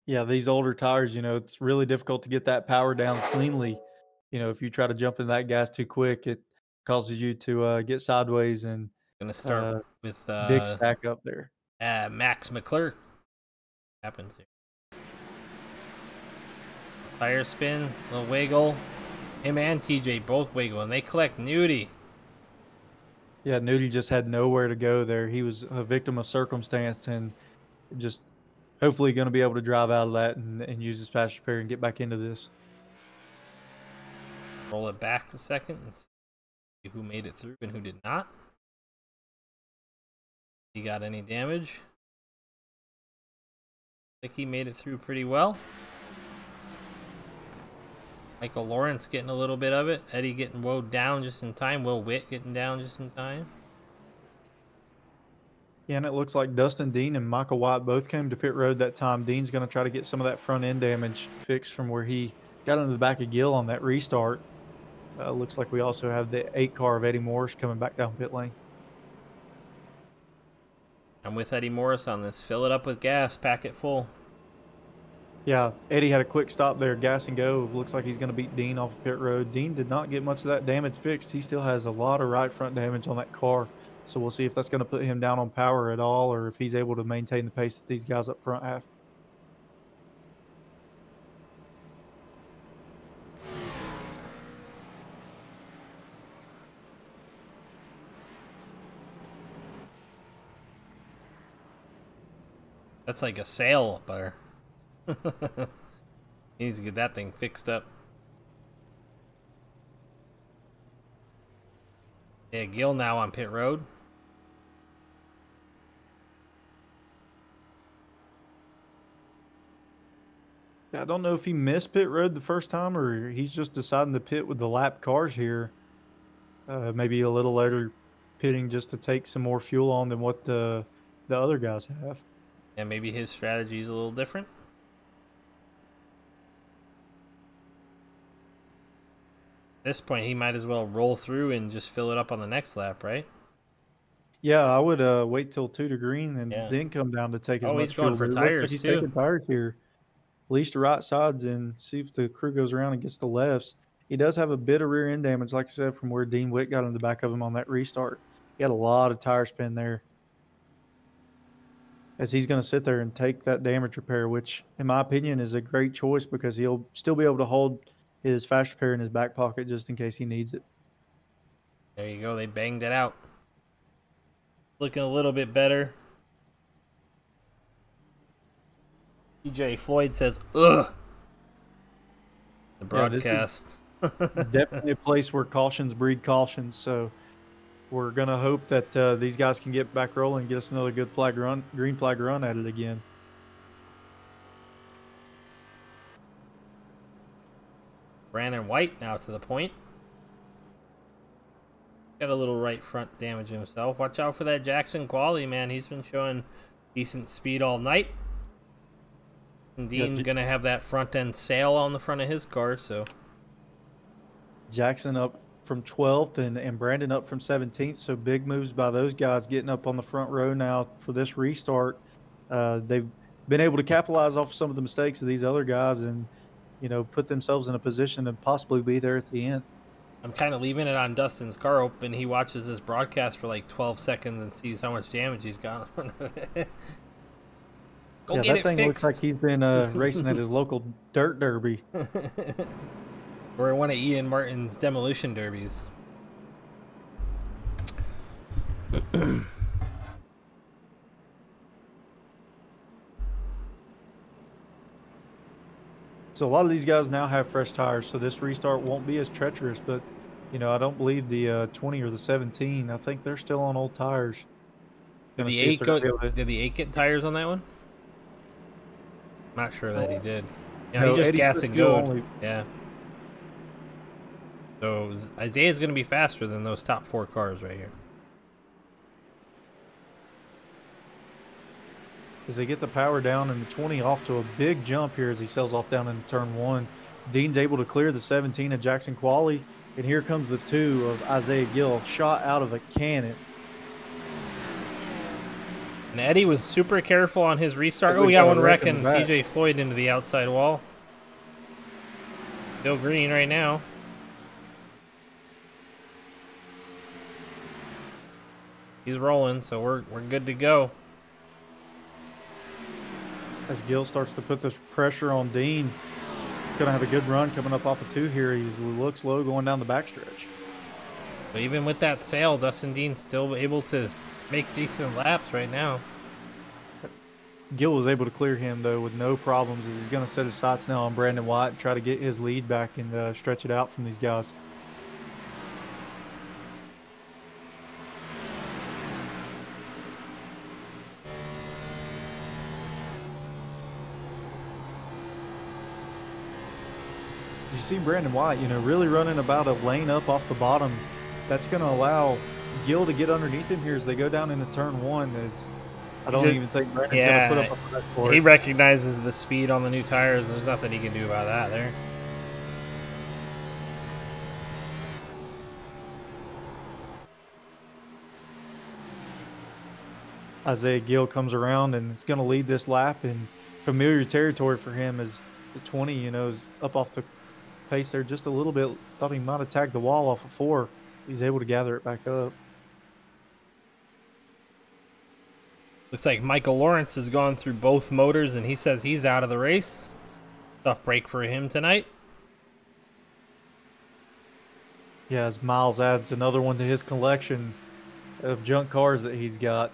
Yeah, these older tires, you know, it's really difficult to get that power down cleanly You know, if you try to jump into that gas too quick, it causes you to get sideways and Gonna start uh, with big stack up there. Max McClure. Happens here. Tire spin, little wiggle. Him and TJ both wiggle, and they collect nudie. Yeah, Nudie just had nowhere to go there. He was a victim of circumstance and just hopefully going to be able to drive out of that and use his fast repair and get back into this. Roll it back a second and see who made it through and who did not. He got any damage? I think he made it through pretty well. Michael Lawrence getting a little bit of it. Eddie getting woed down just in time. Will Witt getting down just in time. Yeah, and it looks like Dustin Dean and Michael White both came to pit road that time. Dean's going to try to get some of that front end damage fixed from where he got into the back of Gill on that restart. Looks like we also have the 8 car of Eddie Morris coming back down pit lane. I'm with Eddie Morris on this. Fill it up with gas. Pack it full. Yeah, Eddie had a quick stop there, gas and go. Looks like he's going to beat Dean off of pit road. Dean did not get much of that damage fixed. He still has a lot of right front damage on that car. So we'll see if that's going to put him down on power at all or if he's able to maintain the pace that these guys up front have. That's like a sail up there. He needs to get that thing fixed up. Yeah, Gill now on pit road. Yeah, I don't know if he missed pit road the first time or he's just deciding to pit with the lap cars here. Maybe a little later pitting just to take some more fuel on than what the other guys have. Yeah, maybe his strategy is a little different. At this point, he might as well roll through and just fill it up on the next lap, right? Yeah, I would wait till 2 to green and then come down to take as much he's going fuel. for But it looks tires like he's too. taking tires here. Least the right sides and see if the crew goes around and gets the lefts. He does have a bit of rear end damage, like I said, from where Dean Witt got in the back of him on that restart. He had a lot of tire spin there. As he's going to sit there and take that damage repair, which in my opinion is a great choice because he'll still be able to hold his fast repair in his back pocket just in case he needs it. There you go. They banged it out. Looking a little bit better. TJ Floyd says, ugh. The broadcast. Yeah, definitely a place where cautions breed cautions. So we're going to hope that these guys can get back rolling and get us another good flag run, green flag run at it again. Brandon White now to the point. Got a little right front damage himself. Watch out for that Jackson Qualley, man. He's been showing decent speed all night. And Dean's going to have that front end sail on the front of his car, so. Jackson up from 12th and Brandon up from 17th, so big moves by those guys getting up on the front row now for this restart. They've been able to capitalize off some of the mistakes of these other guys and, you know, put themselves in a position to possibly be there at the end. I'm kind of leaving it on Dustin's car open. He watches this broadcast for like 12 seconds and sees how much damage he's got in front of it. Yeah, that thing looks like he's been racing at his local dirt derby. Or one of Ian Martin's demolition derbies. So a lot of these guys now have fresh tires, so this restart won't be as treacherous, but, you know, I don't believe the 20 or the 17. I think they're still on old tires. Did the 8 get tires on that one? I'm not sure that he did. Yeah, no, he just gas and go. Yeah. So Isaiah's going to be faster than those top 4 cars right here. As they get the power down and the 20 off to a big jump here as he sails off down into turn 1. Dean's able to clear the 17 of Jackson Qualley, and here comes the 2 of Isaiah Gill, shot out of a cannon. And Eddie was super careful on his restart. Oh, we got one wrecking TJ Floyd into the outside wall. Still green right now. He's rolling, so we're good to go. As Gill starts to put the pressure on Dean, he's going to have a good run coming up off of 2 here. He looks low going down the backstretch. But even with that sail, Dustin Dean's still able to make decent laps right now. Gill was able to clear him, though, with no problems, as he's going to set his sights now on Brandon White and try to get his lead back and stretch it out from these guys. You see Brandon White, really running about a lane up off the bottom. That's going to allow Gill to get underneath him here as they go down into turn 1. As I don't even think Brandon's going to put up a fight for it. He recognizes the speed on the new tires. There's nothing he can do about that there. Isaiah Gill comes around and it's going to lead this lap in familiar territory for him as the 20, is up off the pace there just a little bit. Thought he might have tagged the wall off of 4. He's able to gather it back up. Looks like Michael Lawrence has gone through both motors, and he says he's out of the race. Tough break for him tonight. Yeah, as Miles adds another one to his collection of junk cars that he's got.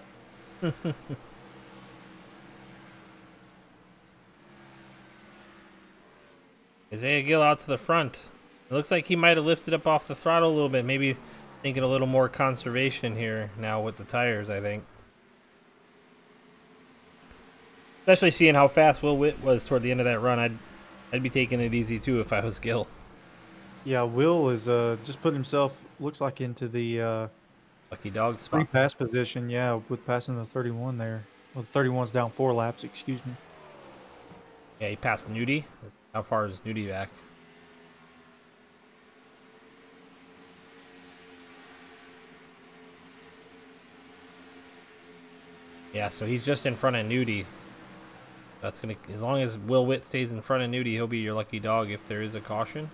Isaiah Gill out to the front. It looks like he might have lifted up off the throttle a little bit. Maybe thinking a little more conservation here now with the tires, I think. Especially seeing how fast Will Witt was toward the end of that run. I'd be taking it easy too if I was Gill. Yeah, Will is just putting himself, looks like, into the lucky dog spot. Free pass position, yeah, with passing the 31 there. Well, the 31's down 4 laps, excuse me. Yeah, he passed Nudie. How far is Nudie back? Yeah, so he's just in front of Nudie. That's gonna, as long as Will Witt stays in front of Nudie, he'll be your lucky dog if there is a caution.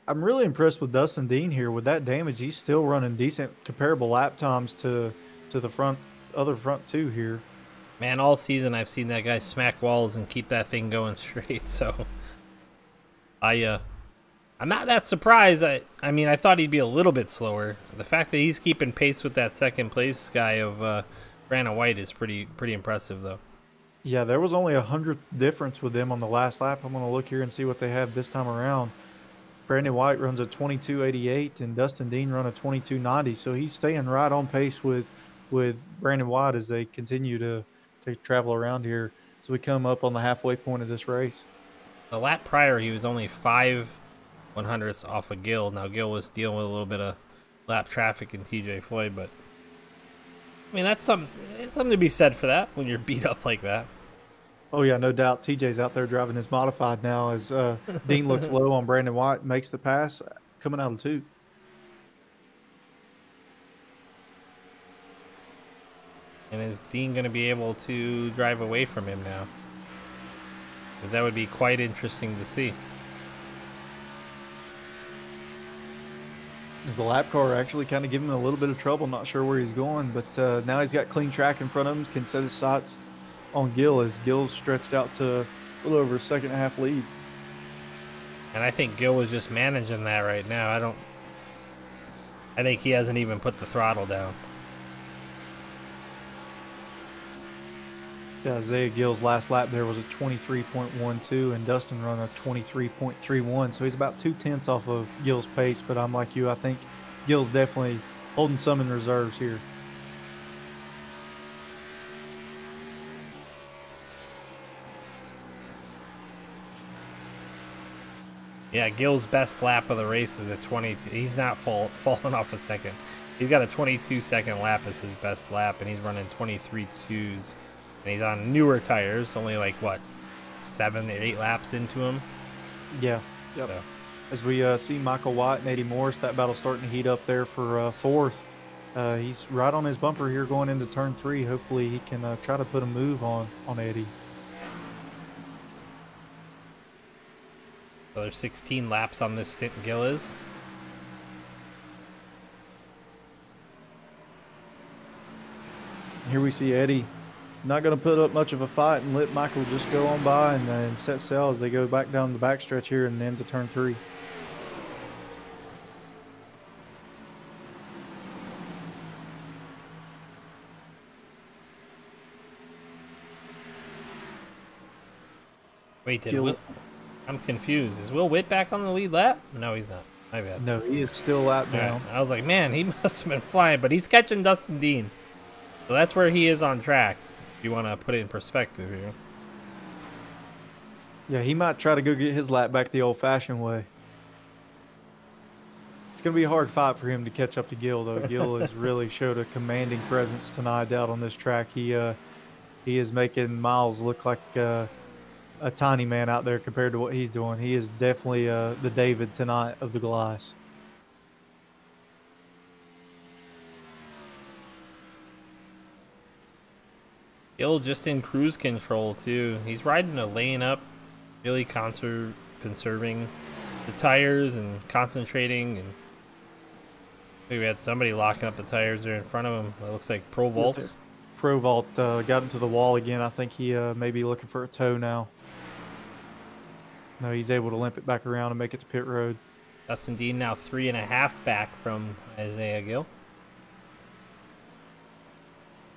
I'm really impressed with Dustin Dean here. With that damage, he's still running decent comparable lap times to the other front 2 here. Man, all season I've seen that guy smack walls and keep that thing going straight. So I'm not that surprised. I mean, I thought he'd be a little bit slower. The fact that he's keeping pace with that second place guy of Brandon White is pretty impressive, though. Yeah, there was only 100th difference with them on the last lap. I'm going to look here and see what they have this time around. Brandon White runs a 22.88 and Dustin Dean run a 22.90, so he's staying right on pace with Brandon White as they continue to travel around here. So we come up on the halfway point of this race. The lap prior, he was only 5/100ths off of Gill. Now Gill was dealing with a little bit of lap traffic in TJ Floyd, but I mean it's something to be said for that when you're beat up like that. Oh yeah, no doubt. TJ's out there driving his modified now as Dean looks low on Brandon White, makes the pass, coming out of 2. And is Dean going to be able to drive away from him now? Because that would be quite interesting to see. Is the lap car actually kind of giving him a little bit of trouble? Not sure where he's going, but now he's got clean track in front of him, can set his sights on Gill as Gill's stretched out to a little over a 2.5 lead. And I think Gill was just managing that right now. I think he hasn't even put the throttle down. Yeah, Isaiah Gill's last lap there was a 23.12 and Dustin run a 23.31, so he's about 2/10 off of Gill's pace, but I'm like you, I think Gill's definitely holding some in reserves here. Yeah, Gill's best lap of the race is a 22. He's not falling off a second. He's got a 22-second lap as his best lap, and he's running 23.2s. And he's on newer tires, only like, what, 7 or 8 laps into him? Yeah, yep. So. As we see Michael White and Eddie Morris, that battle's starting to heat up there for 4th. He's right on his bumper here going into turn 3. Hopefully he can try to put a move on Eddie. So there's 16 laps on this stint Gil is. Here we see Eddie not going to put up much of a fight and let Michael just go on by and set sail as they go back down the backstretch here and into turn 3. Wait, I'm confused. Is Will Witt back on the lead lap? No, he's not. My bad. No, he is still lap down. Right. I was like, man, he must have been flying, but he's catching Dustin Dean. So that's where he is on track, if you want to put it in perspective here. Yeah, he might try to go get his lap back the old-fashioned way. It's going to be a hard fight for him to catch up to Gil, though. Gil has really showed a commanding presence tonight out on this track. He is making Miles look like a tiny man out there compared to what he's doing. He is definitely the David tonight of the glass. Gil just in cruise control too. He's riding a lane up, really conserving the tires and concentrating. And I think we had somebody locking up the tires there in front of him. It looks like Pro Vault. Pro Vault got into the wall again. I think he may be looking for a tow now. No, he's able to limp it back around and make it to pit road. Dustin Dean now 3.5 back from Isaiah Gil.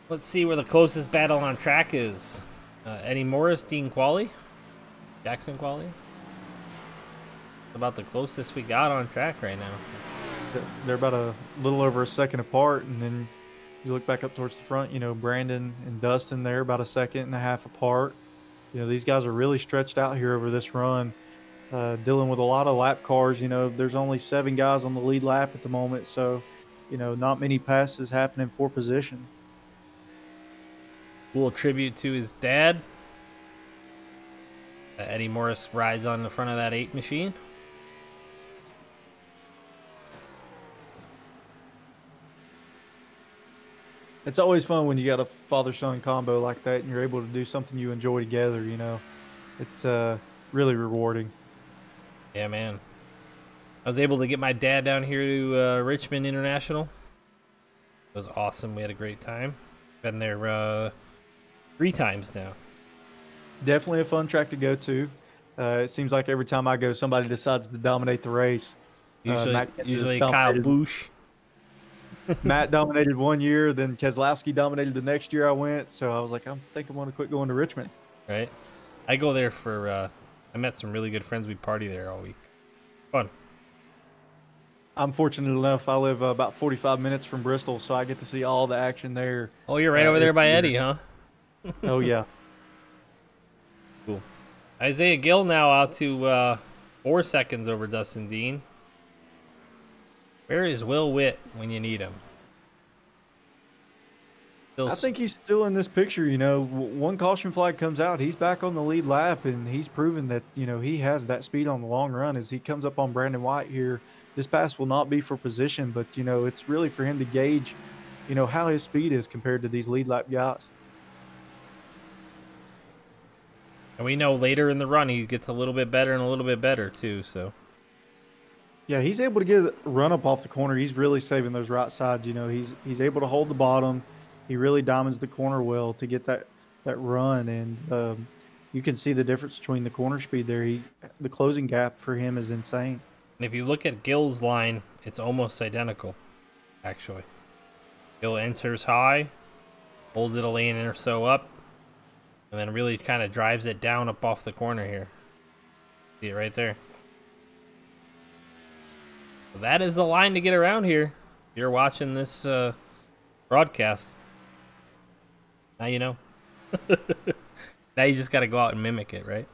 Let's see where the closest battle on track is. Eddie Morris, Dean Qualley, Jackson Qualley. About the closest we got on track right now. They're about a little over a second apart, and then you look back up towards the front, you know, Brandon and Dustin there about a 1.5 seconds apart. You know, these guys are really stretched out here over this run, dealing with a lot of lap cars. You know, there's only 7 guys on the lead lap at the moment, so, you know, not many passes happening for position. Cool tribute to his dad. Eddie Morris rides on the front of that 8 machine. It's always fun when you got a father-son combo like that and you're able to do something you enjoy together, you know. It's really rewarding. Yeah, man. I was able to get my dad down here to Richmond International. It was awesome. We had a great time. Been there 3 times now. Definitely a fun track to go to. It seems like every time I go, somebody decides to dominate the race. Usually Kyle Busch. Matt dominated one year, then Keselowski dominated the next year I went. So I was like, I think I'm going to quit going to Richmond. Right. I go there for, I met some really good friends. We party there all week. Fun. I'm fortunate enough, I live about 45 minutes from Bristol, so I get to see all the action there. Oh, you're right over there by Eddie, huh? Oh, yeah. Cool. Isaiah Gil now out to 4 seconds over Dustin Dean. Where is Will Witt when you need him? I think he's still in this picture. You know, one caution flag comes out, he's back on the lead lap, and he's proven that, you know, he has that speed on the long run as he comes up on Brandon White here. This pass will not be for position, but, you know, it's really for him to gauge, you know, how his speed is compared to these lead lap guys. And we know later in the run he gets a little bit better and a little bit better too, so. Yeah, he's able to get a run up off the corner. He's really saving those right sides. You know, he's able to hold the bottom. He really diamonds the corner well to get that run, and you can see the difference between the corner speed there. The closing gap for him is insane. And if you look at Gil's line, it's almost identical, actually. Gil enters high, holds it a lane or so up, and then really kind of drives it down up off the corner here. See it right there. So that is the line to get around here. If you're watching this broadcast, now you know. Now you just got to go out and mimic it, right?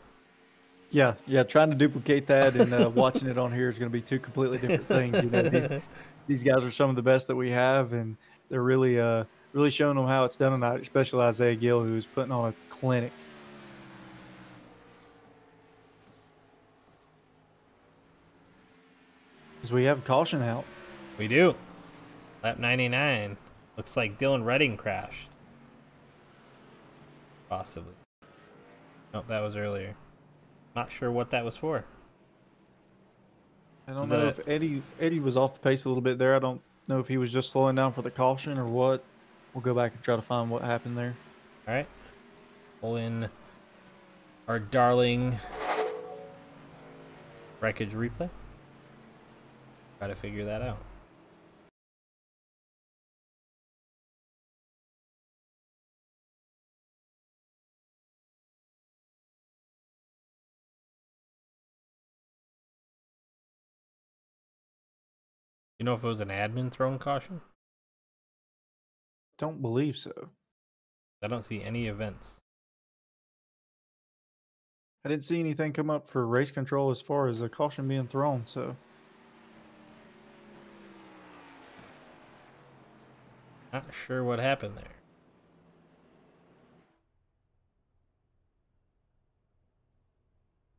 Yeah, trying to duplicate that and watching it on here is going to be 2 completely different things. You know, these guys are some of the best that we have, and they're really showing them how it's done tonight, especially Isaiah Gil, who's putting on a clinic. Because we have caution out. We do. Lap 99. Looks like Dylan Redding crashed. Possibly. Nope, that was earlier. Not sure what that was for. I don't Was know it if Eddie was off the pace a little bit there. I don't know if he was just slowing down for the caution or what. We'll go back and try to find what happened there. all right? Pull in our darling wreckage replay. Try to figure that out. You know if it was an admin thrown caution? Don't believe so. I don't see any events. I didn't see anything come up for race control as far as a caution being thrown, so Not sure what happened there.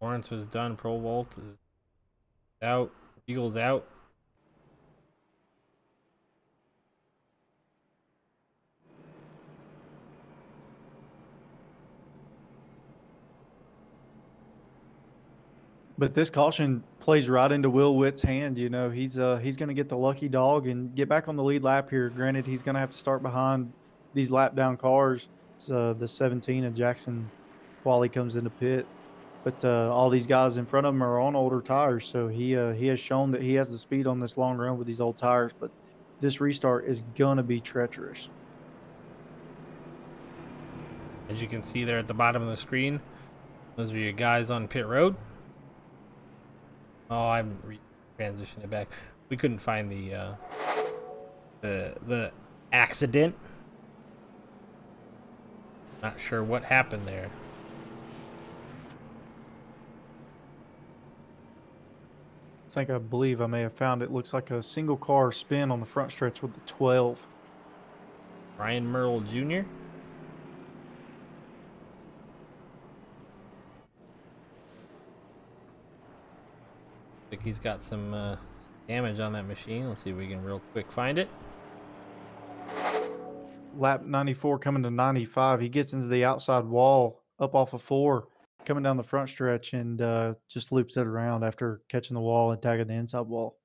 Lawrence was done. Pro Volt is out. Eagle's out. but this caution plays right into Will Witt's hand. You know, he's going to get the lucky dog and get back on the lead lap here. Granted, he's going to have to start behind these lap down cars. The 17 of Jackson Quali comes into pit, but all these guys in front of him are on older tires, so he has shown that he has the speed on this long run with these old tires. But this restart is gonna be treacherous. As you can see there at the bottom of the screen, those are your guys on pit road. Oh, I'm transitioning it back. We couldn't find the accident. Not sure what happened there. I believe I may have found it. Looks like a single car spin on the front stretch with the 12. Ryan Merle Jr. I think he's got some damage on that machine. Let's see if we can real quick find it. Lap 94 coming to 95. He gets into the outside wall up off of 4, coming down the front stretch, and just loops it around after catching the wall and tagging the inside wall.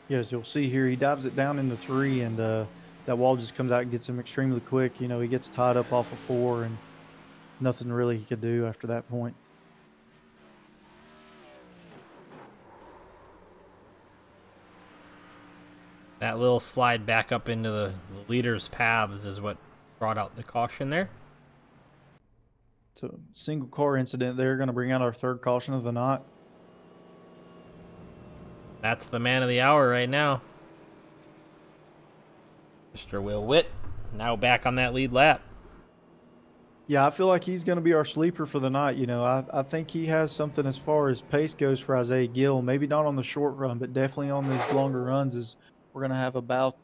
Yeah, as you'll see here, he dives it down into 3, and that wall just comes out and gets him extremely quick. You know, he gets tied up off of 4, and nothing really he could do after that point. That little slide back up into the leader's paths is what brought out the caution there. So, single car incident there, going to bring out our third caution of the night. That's the man of the hour right now. Mr. Will Witt, now back on that lead lap. Yeah, I feel like he's going to be our sleeper for the night. You know, I think he has something as far as pace goes for Isaiah Gill. Maybe not on the short run, but definitely on these longer runs. Is we're going to have about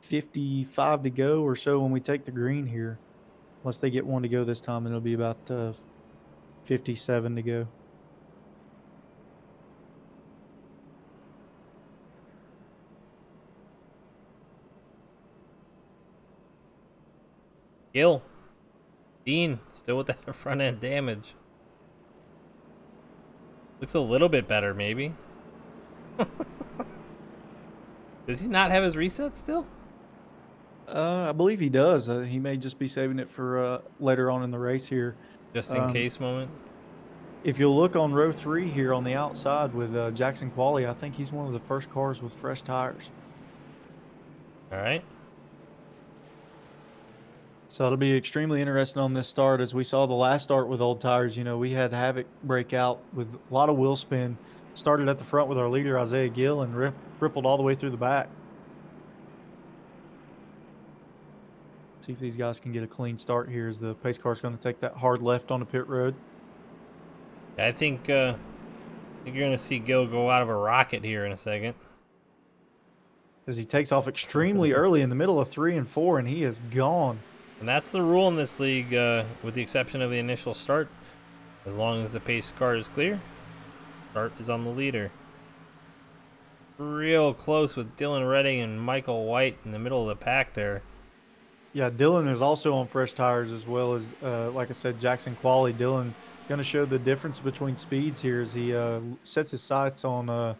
55 to go or so when we take the green here. Unless they get one to go this time, and it'll be about 57 to go. Gill. Dean, still with that front end damage. Looks a little bit better, maybe. Does he not have his reset still? I believe he does. He may just be saving it for later on in the race here. Just in case moment. If you'll look on row 3 here on the outside with Jackson Quali, I think he's one of the first cars with fresh tires. All right. So it'll be extremely interesting on this start. As we saw the last start with old tires, you know, we had Havoc break out with a lot of wheel spin. Started at the front with our leader, Isaiah Gill, and rippled all the way through the back. See if these guys can get a clean start here as the pace car is going to take that hard left on the pit road. I think you're going to see Gill go out of a rocket here in a second. As he takes off extremely early in the middle of 3 and 4, and he is gone. And that's the rule in this league, with the exception of the initial start. As long as the pace car is clear, start is on the leader. Real close with Dylan Redding and Michael White in the middle of the pack there. Yeah, Dylan is also on fresh tires as well as, like I said, Jackson Qualley. Dylan going to show the difference between speeds here as he sets his sights on.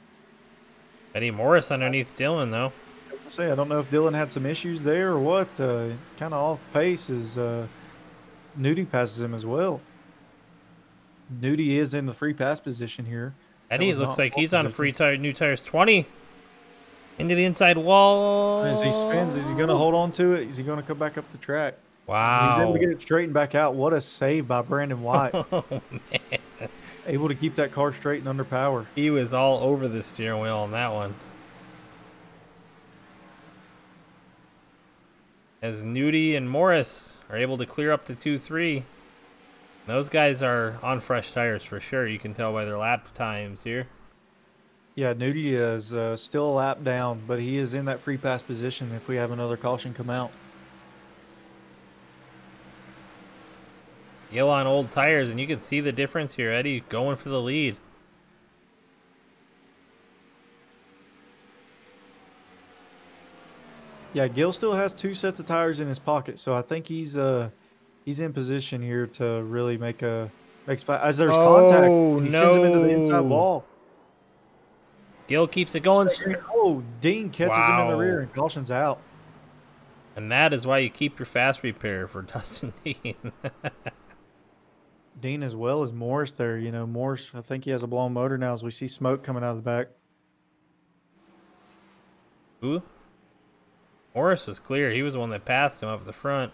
Eddie Morris underneath Dylan though. I don't know if Dylan had some issues there or what. Kind of off pace as Nudie passes him as well. Nudie is in the free pass position here. That Eddie was looks not like pole he's on a position. free tire, new tires 20. Into the inside wall. As he spins, is he going to hold on to it? Is he going to come back up the track? He's able to Wow. get it straightened back out. What a save by Brandon White. Oh, man. Able to keep that car straight and under power. He was all over the steering wheel on that one. As Nudie and Morris are able to clear up the 2-3. Those guys are on fresh tires for sure. You can tell by their lap times here. Yeah, Nudie is still a lap down, but he is in that free pass position if we have another caution come out. Gill on old tires, and you can see the difference here. Eddie going for the lead. Yeah, Gil still has 2 sets of tires in his pocket, so I think he's in position here to really make spot. As there's contact, Oh, and he sends him into the inside no. wall. Gill keeps it going. Oh, Dean catches him in the rear Wow. and caution's out. And that is why you keep your fast repair for Dustin Dean. Dean as well as Morris there. You know, Morris, I think he has a blown motor now as we see smoke coming out of the back. Who? Morris was clear. He was the one that passed him up the front.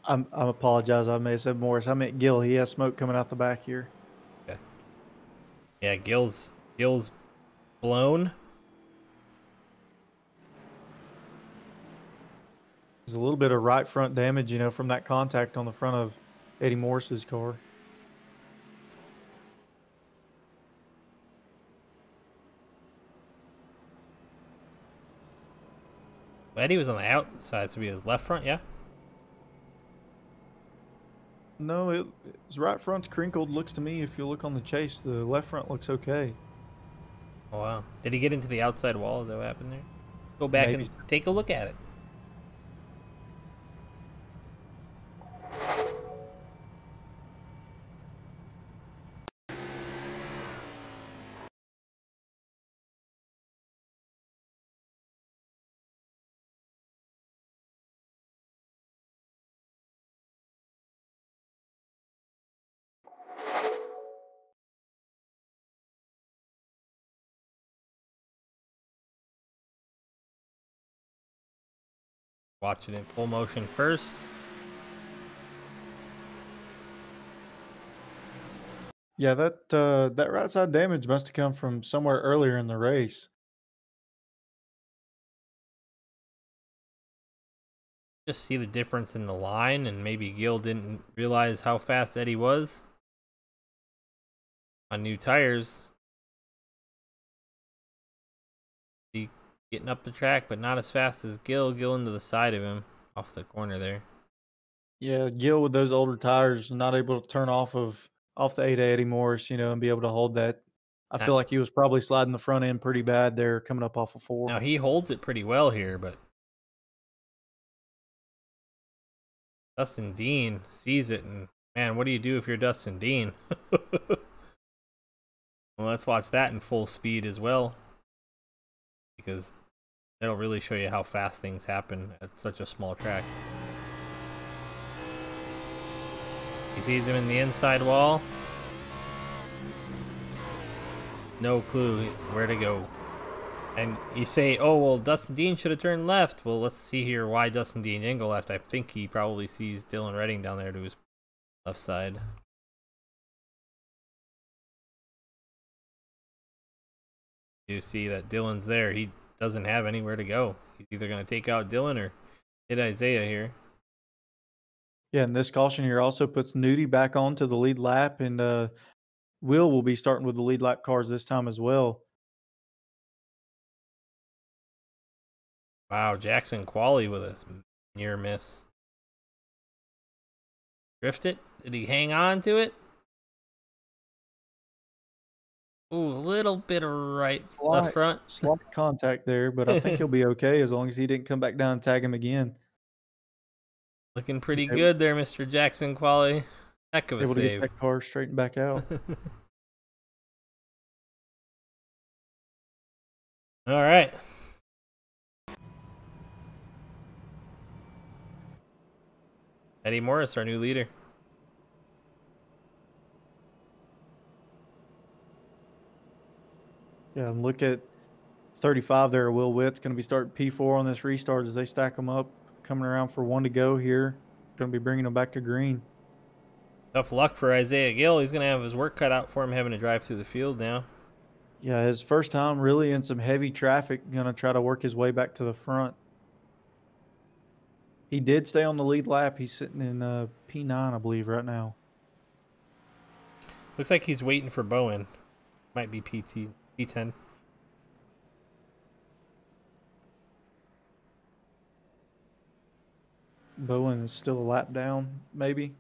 I apologize. I may have said Morris. I meant Gil. He has smoke coming out the back here. Okay. Yeah, Gill's blown. There's a little bit of right front damage, you know, from that contact on the front of Eddie Morris's car. Eddie was on the outside, so he was left front, yeah? No, his right front's crinkled. Looks to me, if you look on the chase, the left front looks okay. Oh, wow. Did he get into the outside wall? Is that what happened there? Go back Maybe. and take a look at it. Watch it in full motion first. Yeah, that right side damage must have come from somewhere earlier in the race. Just see the difference in the line, and maybe Gill didn't realize how fast Eddie was on new tires. He getting up the track, but not as fast as Gill. Gill into the side of him off the corner there. Yeah, Gil with those older tires, not able to turn off the 8 Eddie Morris, you know, and be able to hold that. I Now, feel like he was probably sliding the front end pretty bad there, coming up off of 4. now he holds it pretty well here, but Dustin Dean sees it, and man, what do you do if you're Dustin Dean? Well, let's watch that in full speed as well, because that'll really show you how fast things happen at such a small track. He sees him in the inside wall. No clue where to go. And you say, oh, well, Dustin Dean should have turned left. Well, let's see here why Dustin Dean didn't go left. I think he probably sees Dylan Redding down there to his left side. You see that Dylan's there. He doesn't have anywhere to go. He's either going to take out Dylan or hit Isaiah here. Yeah, and this caution here also puts Nudie back onto the lead lap, and Will be starting with the lead lap cars this time as well. Wow, Jackson Qualley with a near miss. Drift it? Did he hang on to it? Ooh, a little bit of left Slight, front. slight contact there, but I think he'll be okay as long as he didn't come back down and tag him again. Looking He's pretty good there, Mr. Jackson Quali. Heck of a able to get save. that car straightened back out. All right. Eddie Morris, our new leader. Yeah, and look at 35 there. Will Witt's going to be starting P4 on this restart as they stack them up, coming around for 1 to go here. Going to be bringing them back to green. Tough luck for Isaiah Gill. He's going to have his work cut out for him having to drive through the field now. Yeah, his first time really in some heavy traffic. Going to try to work his way back to the front. He did stay on the lead lap. He's sitting in P9, I believe, right now. Looks like he's waiting for Bowen. Might be P10. Bowen is still a lap down, maybe.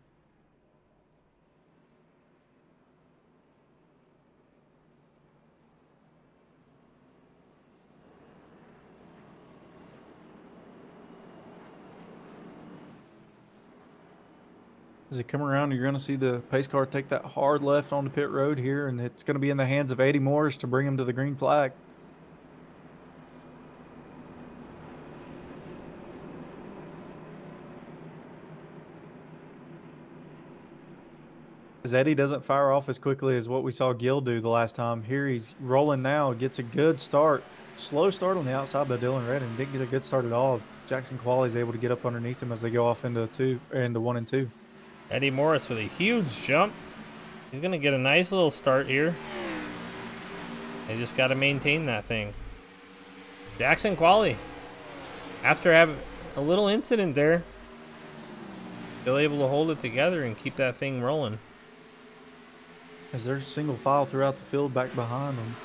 As they come around, you're going to see the pace car take that hard left on the pit road here, and it's going to be in the hands of Eddie Morris to bring him to the green flag. As Eddie doesn't fire off as quickly as what we saw Gill do the last time. Here he's rolling now, gets a good start. Slow start on the outside by Dylan Redding. Didn't get a good start at all. Jackson Qualley is able to get up underneath him as they go off into 1 and 2. Eddie Morris with a huge jump. He's going to get a nice little start here. They just got to maintain that thing. Jackson Qualley, after having a little incident there, still able to hold it together and keep that thing rolling. As they're single file throughout the field back behind them.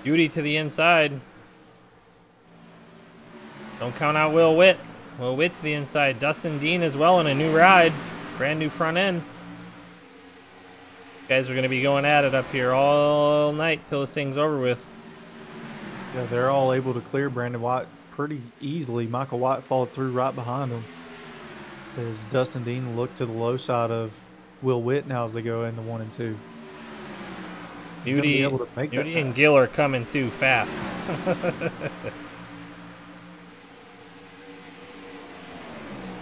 Duty to the inside. Don't count out Will Witt. Will Witt to the inside. Dustin Dean as well in a new ride. Brand new front end. Guys are going to be going at it up here all night till this thing's over with. Yeah, they're all able to clear Brandon White pretty easily. Michael White followed through right behind him. As Dustin Dean looked to the low side of Will Witt now as they go into 1 and 2. Duty and Gill are coming too fast.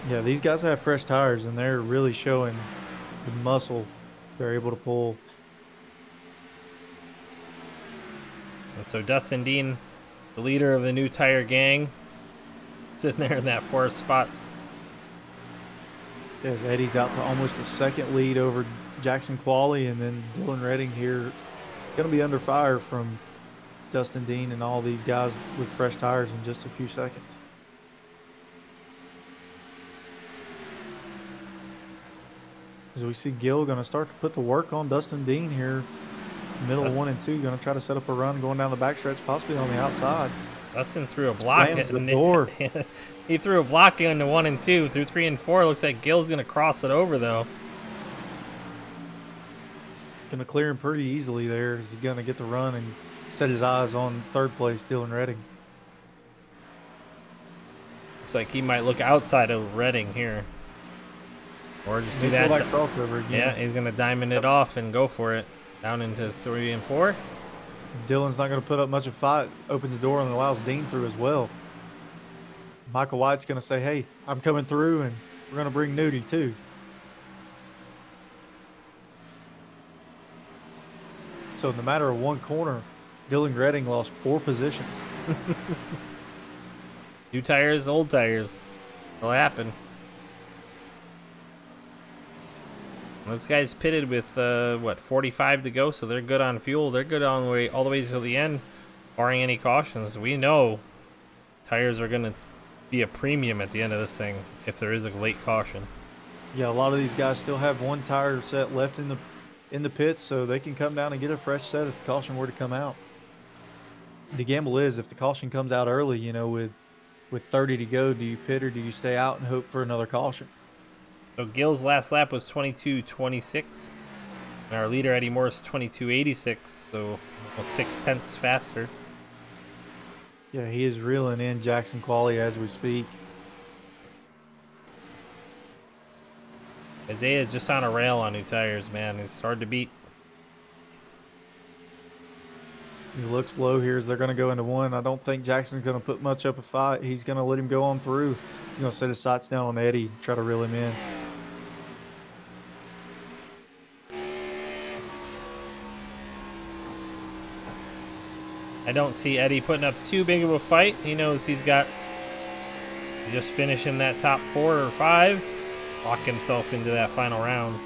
Yeah, these guys have fresh tires, and they're really showing the muscle they're able to pull. And so Dustin Dean, the leader of the new tire gang, sitting there in that 4th spot. As Eddie's out to almost a second lead over Jackson Qualley, and then Dylan Redding here going to be under fire from Dustin Dean and all these guys with fresh tires in just a few seconds. As we see Gill going to start to put the work on Dustin Dean here, middle of 1 and 2, going to try to set up a run going down the backstretch, possibly on the outside. Dustin threw a block at the door. He threw a block into 1 and 2. Through 3 and 4, looks like Gill's going to cross it over though. Going to clear him pretty easily there. Is he going to get the run and set his eyes on 3rd place, Dylan Redding? Looks like he might look outside of Redding here. Or just do that. Crossover again. Yeah, he's going to diamond it off and go for it. Down into 3 and 4. Dylan's not going to put up much of a fight. Opens the door and allows Dean through as well. Michael White's going to say, hey, I'm coming through, and we're going to bring Nudie too. So in the matter of 1 corner, Dylan Redding lost 4 positions. New tires, old tires. It'll happen. Those guys pitted with, 45 to go, so they're good on fuel. They're good on all the way to the end, barring any cautions. We know tires are going to be a premium at the end of this thing if there is a late caution. Yeah, a lot of these guys still have 1 tire set left in the pits, so they can come down and get a fresh set if the caution were to come out. The gamble is if the caution comes out early, you know, with 30 to go, do you pit or do you stay out and hope for another caution? So Gill's last lap was 22:26. And our leader, Eddie Morris, 22.86, so almost 0.6 faster. Yeah, he is reeling in Jackson Quali as we speak. Isaiah's just on a rail on new tires, man. It's hard to beat. He looks low here as they're going to go into one. I don't think Jackson's going to put much up a fight. He's going to let him go on through. He's going to set his sights down on Eddie, try to reel him in. I don't see Eddie putting up too big of a fight. He knows he's just finishing that top 4 or 5, lock himself into that final round.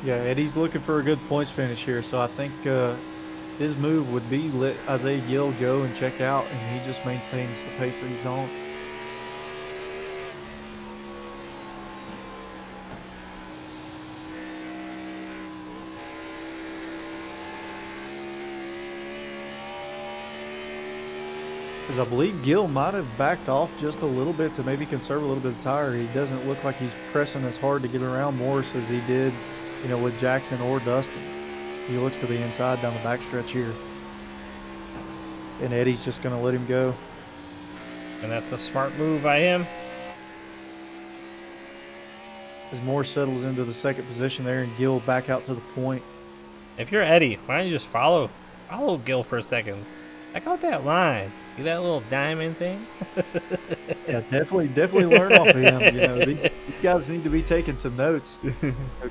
Yeah, Eddie's looking for a good points finish here, so I think his move would be let Isaiah Gill go and check out, and he just maintains the pace that he's on. Because I believe Gill might have backed off just a little bit to maybe conserve a little bit of tire. He doesn't look like he's pressing as hard to get around Morris as he did, you know, with Jackson or Dustin. He looks to the inside down the backstretch here. And Eddie's just going to let him go. And that's a smart move by him. As Morris settles into the second position there and Gill back out to the point. If you're Eddie, why don't you just follow Gill for a second? Check out that line. See that little diamond thing? Yeah, definitely learn off of him. You know, these guys need to be taking some notes.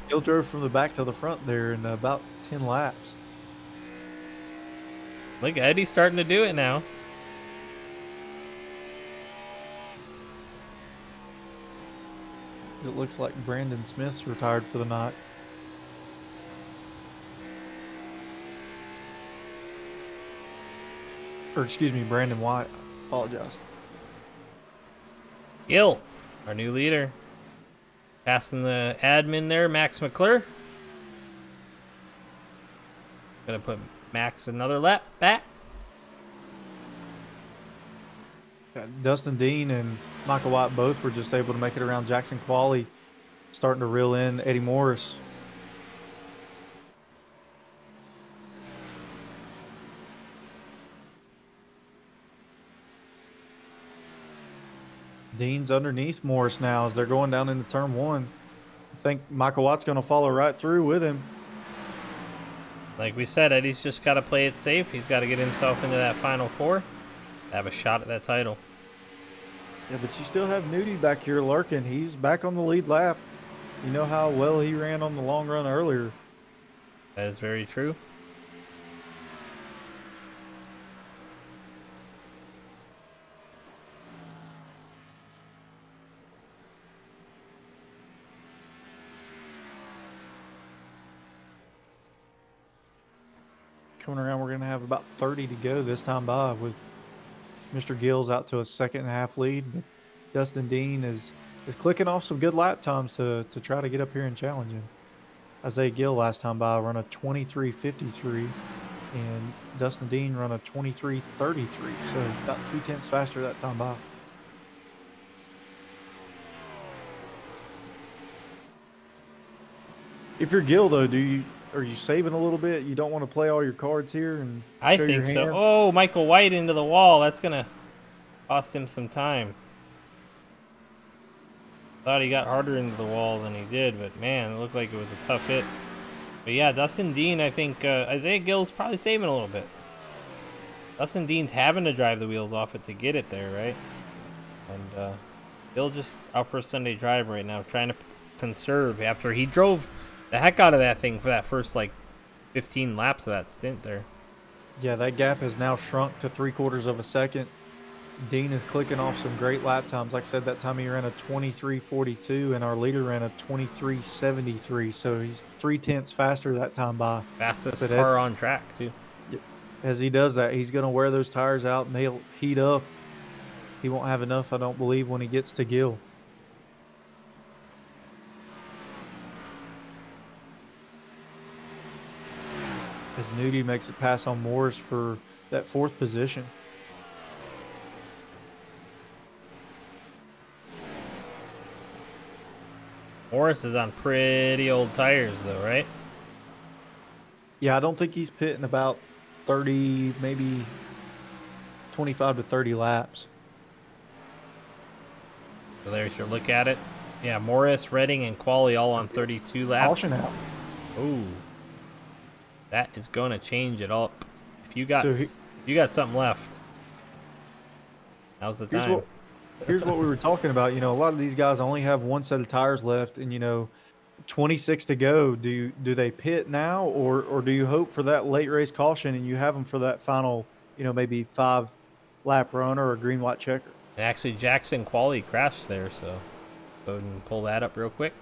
Gill drove from the back to the front there in about 10 laps. Look, Eddie's starting to do it now. It looks like Brandon Smith's retired for the night. Or excuse me, Brandon White. I apologize. Gill, our new leader. Passing the admin there, Max McClure. Gonna put Max another lap back. Dustin Dean and Michael White both were just able to make it around Jackson Quali, starting to reel in Eddie Morris. Dean's underneath Morris now as they're going down into turn 1. I think Michael White's going to follow right through with him. Like we said, Eddie's just got to play it safe. He's got to get himself into that final 4. Have a shot at that title. Yeah, but you still have Nudie back here lurking. He's back on the lead lap. You know how well he ran on the long run earlier. That is very true. Coming around, we're going to have about 30 to go this time by with Mr. Gill's out to a 2.5 lead. But Dustin Dean is clicking off some good lap times to try to get up here and challenge him. Isaiah Gill last time by run a 23.53 and Dustin Dean run a 23.33, so about 0.2 faster that time by. If you're Gill though, are you saving a little bit? You don't want to play all your cards here and I show your think hand? so. Oh, Michael White into the wall. That's gonna cost him some time. Thought he got harder into the wall than he did, but man, it looked like it was a tough hit. But yeah, Dustin Dean, I think Isaiah Gill's probably saving a little bit. Dustin Dean's having to drive the wheels off it to get it there, right? And Gill just out for a Sunday drive right now, trying to conserve after he drove the heck out of that thing for that first, like, 15 laps of that stint there. Yeah, that gap has now shrunk to 3/4 of a second. Dean is clicking off some great lap times. Like I said, that time he ran a 23.42, and our leader ran a 23.73. So he's 0.3 faster that time by. Fastest car on track, too. As he does that, he's going to wear those tires out, and they'll heat up. He won't have enough, I don't believe, when he gets to Gill. As Nudie makes it pass on Morris for that 4th position. Morris is on pretty old tires, though, right? Yeah, I don't think he's pitting about 30, maybe 25 to 30 laps. So there's your look at it. Yeah, Morris, Redding, and Quali all on 32 Caution laps. out. Oh, that is going to change it up. If So you got something left, now's the here's time. what we were talking about. You know, a lot of these guys only have one set of tires left, and 26 to go. Do they pit now, or do you hope for that late race caution and you have them for that final, maybe 5 lap run or a green white checker? And actually, Jackson Quali crashed there, so go ahead and pull that up real quick.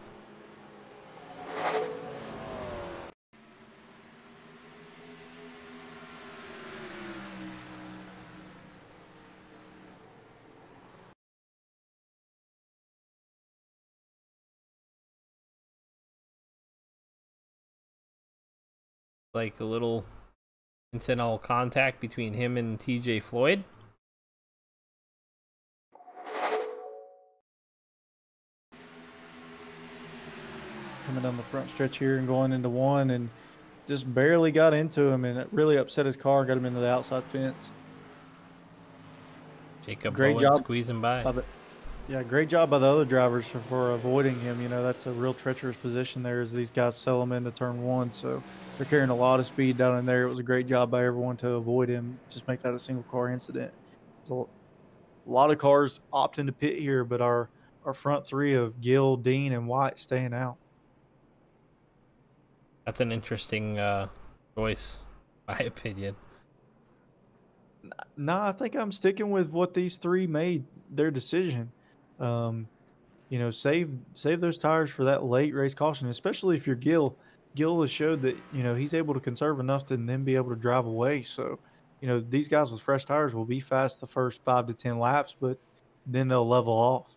Like a little incidental contact between him and TJ Floyd. Coming down the front stretch here and going into one, and just barely got into him, and it really upset his car, got him into the outside fence. Jacob Great Bowen job squeezing by. by the Yeah, great job by the other drivers for avoiding him. That's a real treacherous position there as these guys sell him into turn one. So they're carrying a lot of speed down in there. It was a great job by everyone to avoid him, just make that a single car incident. There's a lot of cars opting to pit here, but our front three of Gill, Dean, and White staying out. That's an interesting choice, my opinion. No, I think I'm sticking with what these three made their decision. Um, save those tires for that late race caution, especially if you're Gill. Gill has showed that he's able to conserve enough to then be able to drive away. So these guys with fresh tires will be fast the first 5 to 10 laps, but then they'll level off.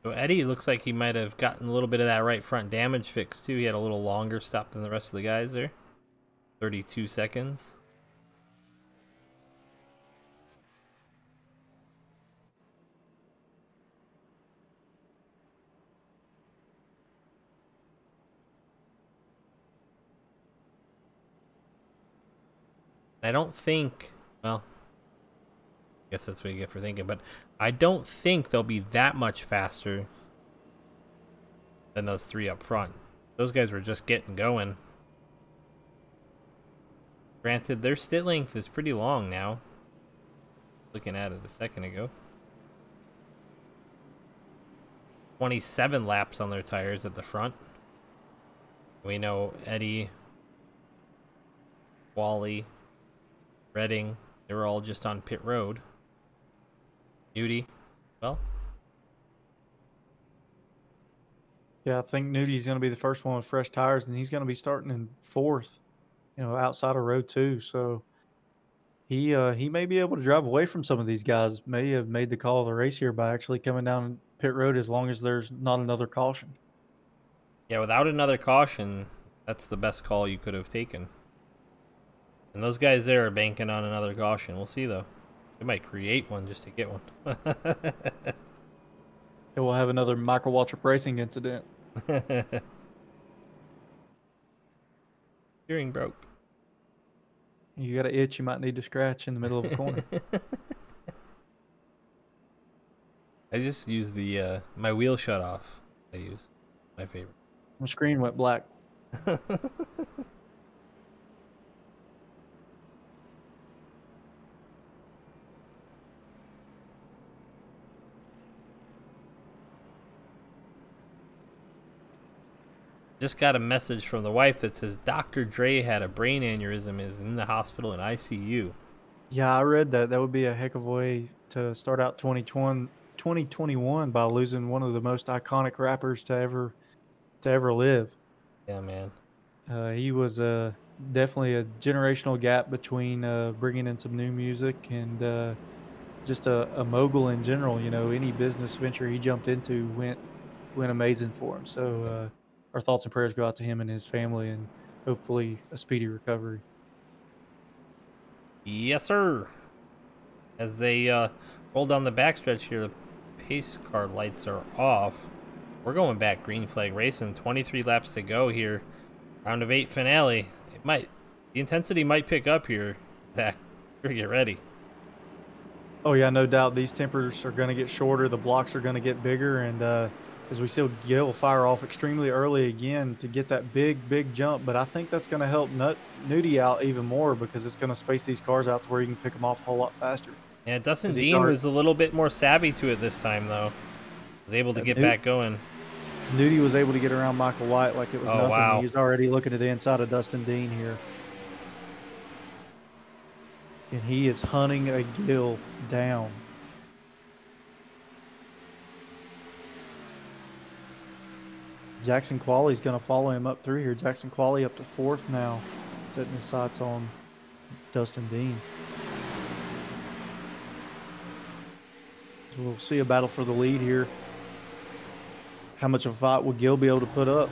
So Eddie looks like he might have gotten a little bit of that right front damage fixed too. He had a little longer stop than the rest of the guys there. 32 seconds. I don't think, well, I guess that's what you get for thinking, but I don't think they'll be that much faster than those three up front. Those guys were just getting going. Granted, their stint length is pretty long now. Looking at it a second ago. 27 laps on their tires at the front. We know Eddie, Wally, Redding, they were all just on pit road. Nudie, well, Yeah, I think Nudi's going to be the first one with fresh tires, and he's going to be starting in fourth, outside of row two. So he may be able to drive away from some of these guys. May have made the call of the race here by actually coming down pit road as long as there's not another caution. yeah, without another caution, that's the best call you could have taken. And those guys there are banking on another caution. We'll see, though. They might create one just to get one. It will have another Michael Waltrip racing incident. Steering broke. You got an itch you might need to scratch in the middle of a corner. I just use the my wheel shut off. I use my favorite. My screen went black. Just got a message from the wife that says Dr. Dre had a brain aneurysm, is in the hospital in ICU. Yeah, I read that. That would be a heck of a way to start out 2021 by losing one of the most iconic rappers to ever live. Yeah, man. He was definitely a generational gap between bringing in some new music and just a mogul in general. Any business venture he jumped into went amazing for him. So our thoughts and prayers go out to him and his family, and hopefully a speedy recovery. Yes, sir. As they roll down the backstretch here, the pace car lights are off. We're going back green flag racing. 23 laps to go here. Round of 8 finale. It might. The intensity might pick up here, Zach. Better get ready. Oh yeah, no doubt. These tempers are going to get shorter. The blocks are going to get bigger, and as we see Gil fire off extremely early again to get that big jump. But I think that's going to help Nudie out even more because it's going to space these cars out to where you can pick them off a whole lot faster. Yeah, Dustin Because he's Dean already was a little bit more savvy to it this time, though. Was able to get back going. Nudie was able to get around Michael White like it was nothing. Wow. He's already looking at the inside of Dustin Dean here. And he is hunting a Gil down. Jackson Qualley's going to follow him up through here. Jackson Qualley up to 4th now, setting his sights on Dustin Dean. So we'll see a battle for the lead here. How much of a fight will Gil be able to put up?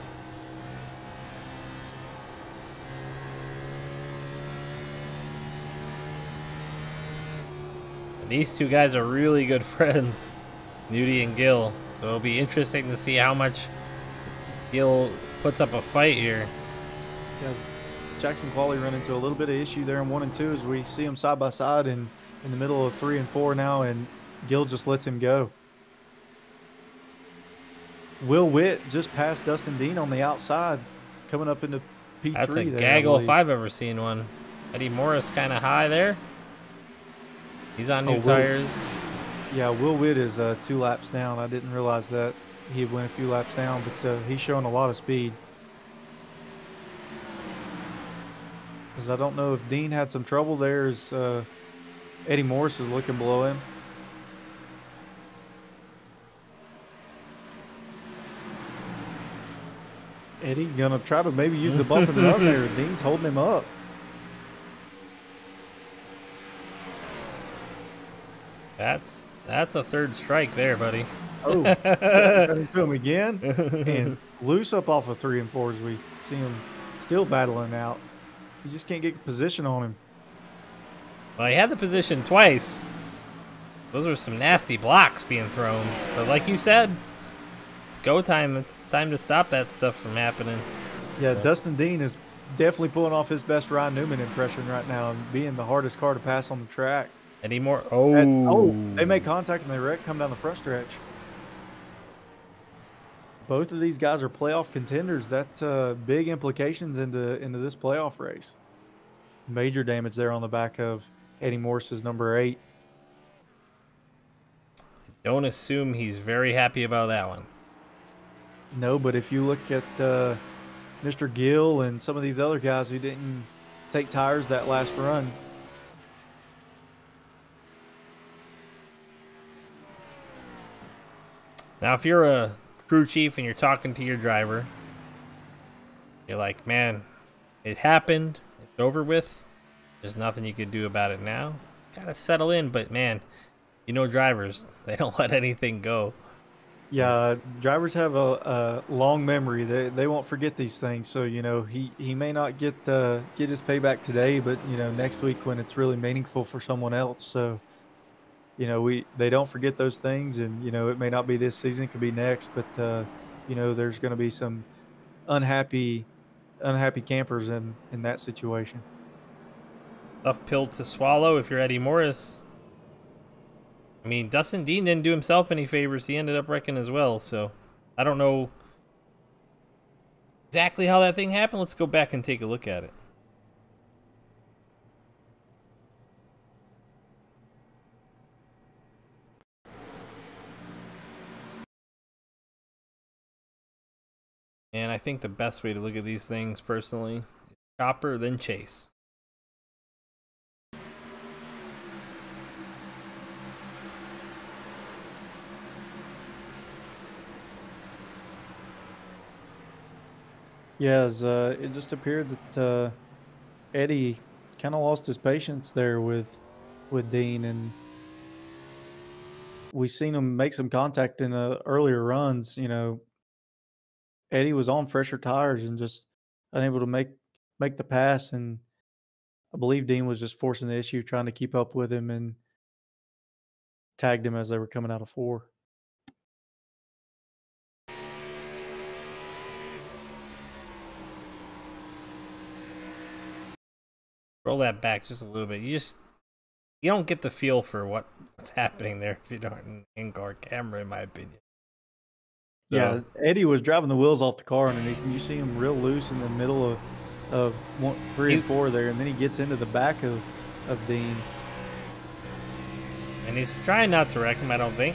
And these two guys are really good friends, Nudie and Gil. So it'll be interesting to see how much Gil puts up a fight here. Yes. Jackson Qualley run into a little bit of issue there in 1 and 2 as we see them side by side in the middle of 3 and 4 now, and Gil just lets him go. Will Witt just passed Dustin Dean on the outside, coming up into P3. That's a there, gaggle if I've ever seen one. Eddie Morris kind of high there. He's on new tires. Yeah, Will Witt is 2 laps down. I didn't realize that he had went a few laps down, but he's showing a lot of speed. Because I don't know if Dean had some trouble there as Eddie Morris is looking below him. Eddie gonna try to maybe use the bump and run there. Dean's holding him up. That's a 3rd strike there, buddy. Oh, got into him again, and loose up off of 3 and 4 as we see him still battling out. You just can't get position on him. Well, he had the position twice. Those were some nasty blocks being thrown. But like you said, it's go time. It's time to stop that stuff from happening. Yeah, Dustin Dean is definitely pulling off his best Ryan Newman impression right now and being the hardest car to pass on the track. Any more? They make contact and they wreck, come down the front stretch. Both of these guys are playoff contenders. That's big implications into this playoff race. Major damage there on the back of Eddie Morris's number 8. Don't assume he's very happy about that one. No, but if you look at Mr. Gill and some of these other guys who didn't take tires that last run. Now, if you're a crew chief and you're talking to your driver, you're like, man, it happened. It's over with. There's nothing you can do about it now. It's got to settle in, but man, you know drivers, they don't let anything go. Yeah, drivers have a long memory. They won't forget these things. So, you know, he may not get his payback today, but, you know, next week when it's really meaningful for someone else. So, you know, they don't forget those things, and, you know, it may not be this season, it could be next, but, you know, there's going to be some unhappy campers in that situation. Tough pill to swallow if you're Eddie Morris. I mean, Dustin Dean didn't do himself any favors. He ended up wrecking as well, so I don't know exactly how that thing happened. Let's go back and take a look at it. And I think the best way to look at these things, personally, is Chopper, then Chase. Yeah, it just appeared that Eddie kind of lost his patience there with Dean, and we seen him make some contact in earlier runs. You know, Eddie was on fresher tires and just unable to make the pass, and I believe Dean was just forcing the issue, trying to keep up with him, and tagged him as they were coming out of 4. Roll that back just a little bit. You don't get the feel for what's happening there if you don't have an in-car camera, in my opinion. So, Yeah, Eddie was driving the wheels off the car underneath him. You see him real loose in the middle of 3 and 4 there, and then he gets into the back of Dean. And he's trying not to wreck him, I don't think.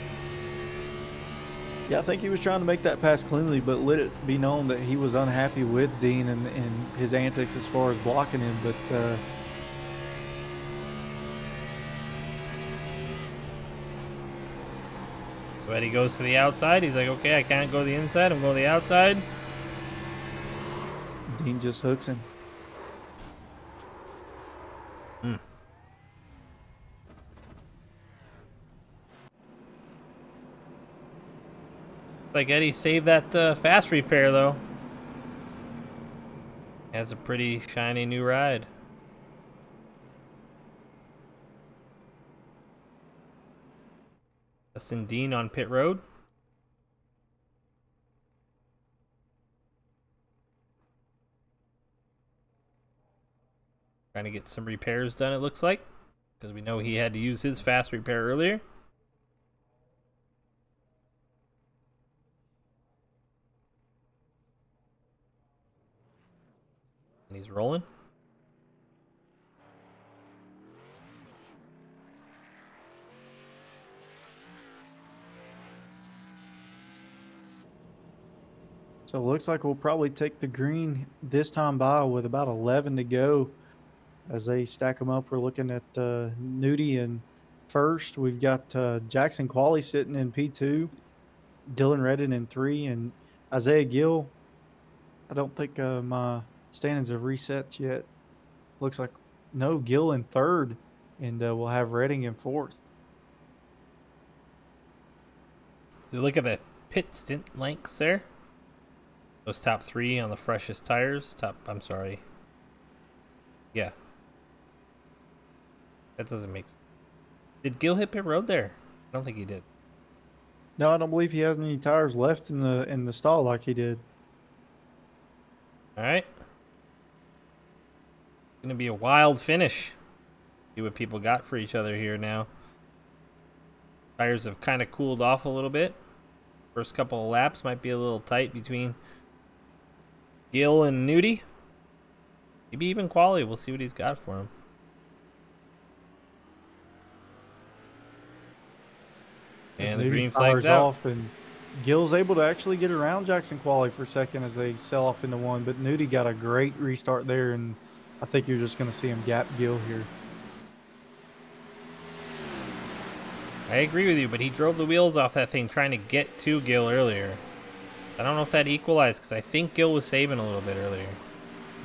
Yeah, I think he was trying to make that pass cleanly, but let it be known that he was unhappy with Dean and his antics as far as blocking him. But so Eddie goes to the outside. He's like, okay, I can't go to the inside. I'm going to the outside. Dean just hooks him. Like Eddie saved that fast repair, though. Has a pretty shiny new ride. Justin Dean on pit road. Trying to get some repairs done, it looks like. Because we know he had to use his fast repair earlier. And he's rolling. So it looks like we'll probably take the green this time by with about 11 to go as they stack them up. We're looking at Nudie in first. We've got Jackson Qualley sitting in P2, Dylan Redden in 3, and Isaiah Gill. I don't think my standings have reset yet. Looks like no, Gill in 3rd, and we'll have Redding in 4th. So look at the pit stint lengths there. Those top 3 on the freshest tires. I'm sorry. Yeah. That doesn't make sense. Did Gill hit pit road there? I don't think he did. No, I don't believe he has any tires left in the stall like he did. All right. Gonna be a wild finish. See what people got for each other here now. Tires have kind of cooled off a little bit. First couple of laps might be a little tight between Gill and Nudie. Maybe even Qualley. We'll see what he's got for him. And the green flag's out. Off, and Gill's able to actually get around Jackson Qualley for a second as they sell off into 1. But Nudie got a great restart there, and I think you're just going to see him gap Gill here. I agree with you, but he drove the wheels off that thing trying to get to Gill earlier. I don't know if that equalized because I think Gill was saving a little bit earlier.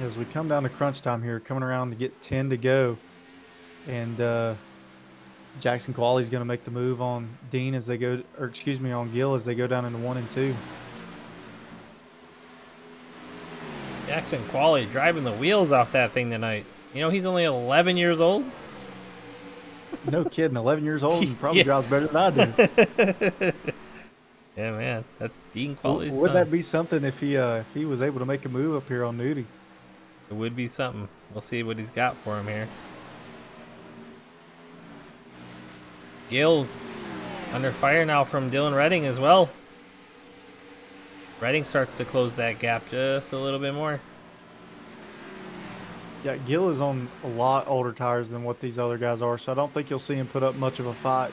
As we come down to crunch time here, coming around to get 10 to go, and Jackson Qualley's going to make the move on Dean as they go, or excuse me, on Gill as they go down into 1 and 2. Jackson Qualley driving the wheels off that thing tonight. You know, he's only 11 years old. No kidding, 11 years old and probably drives better than I do. Yeah, man, that's Dean Qualley's son. Would that be something if he was able to make a move up here on Nudie? It would be something. We'll see what he's got for him here. Gill under fire now from Dylan Redding as well. Redding starts to close that gap just a little bit more. Yeah, Gill is on a lot older tires than what these other guys are, so I don't think you'll see him put up much of a fight.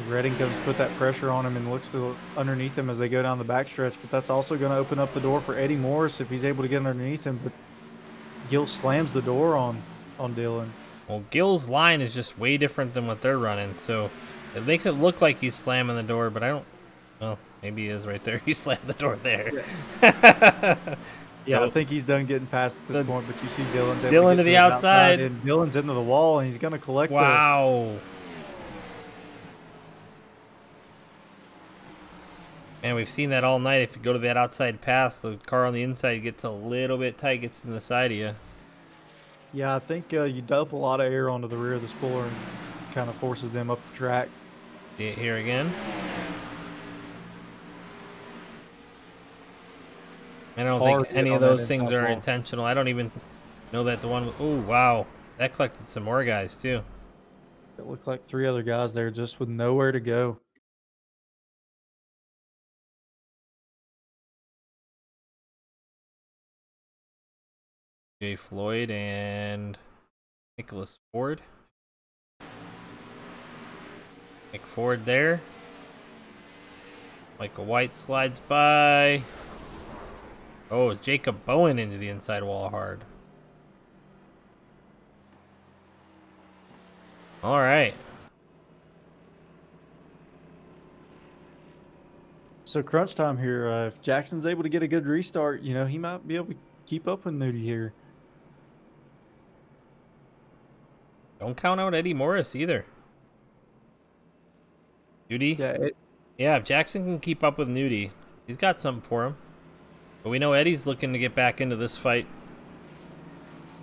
Redding comes to put that pressure on him and looks to underneath him as they go down the backstretch, but that's also going to open up the door for Eddie Morris if he's able to get underneath him. But Gill slams the door on Dylan. Well, Gill's line is just way different than what they're running, so it makes it look like he's slamming the door, but I don't. Well, maybe he is right there. He slammed the door there. Yeah, yeah, I think he's done getting past at this point, but you see Dylan's able to get to the outside. And Dylan's into the wall, and he's going to collect. Wow. Man, we've seen that all night. If you go to that outside pass, the car on the inside gets a little bit tight, gets in the side of you. Yeah, I think you dump a lot of air onto the rear of the spoiler and kind of forces them up the track. See it here again. I don't think hard hit any of on that those things inside are wall. intentional. I don't even know that the one. Oh wow, that collected some more guys too. It looked like 3 other guys there just with nowhere to go. Jay Floyd and Nicholas Ford. Nick Ford there. Michael White slides by. Oh, it's Jacob Bowen into the inside wall hard. All right. So crunch time here. If Jackson's able to get a good restart, you know, he might be able to keep up with Nudie here. Don't count out Eddie Morris either. Nudie? Yeah, Yeah, if Jackson can keep up with Nudie, he's got something for him. But we know Eddie's looking to get back into this fight.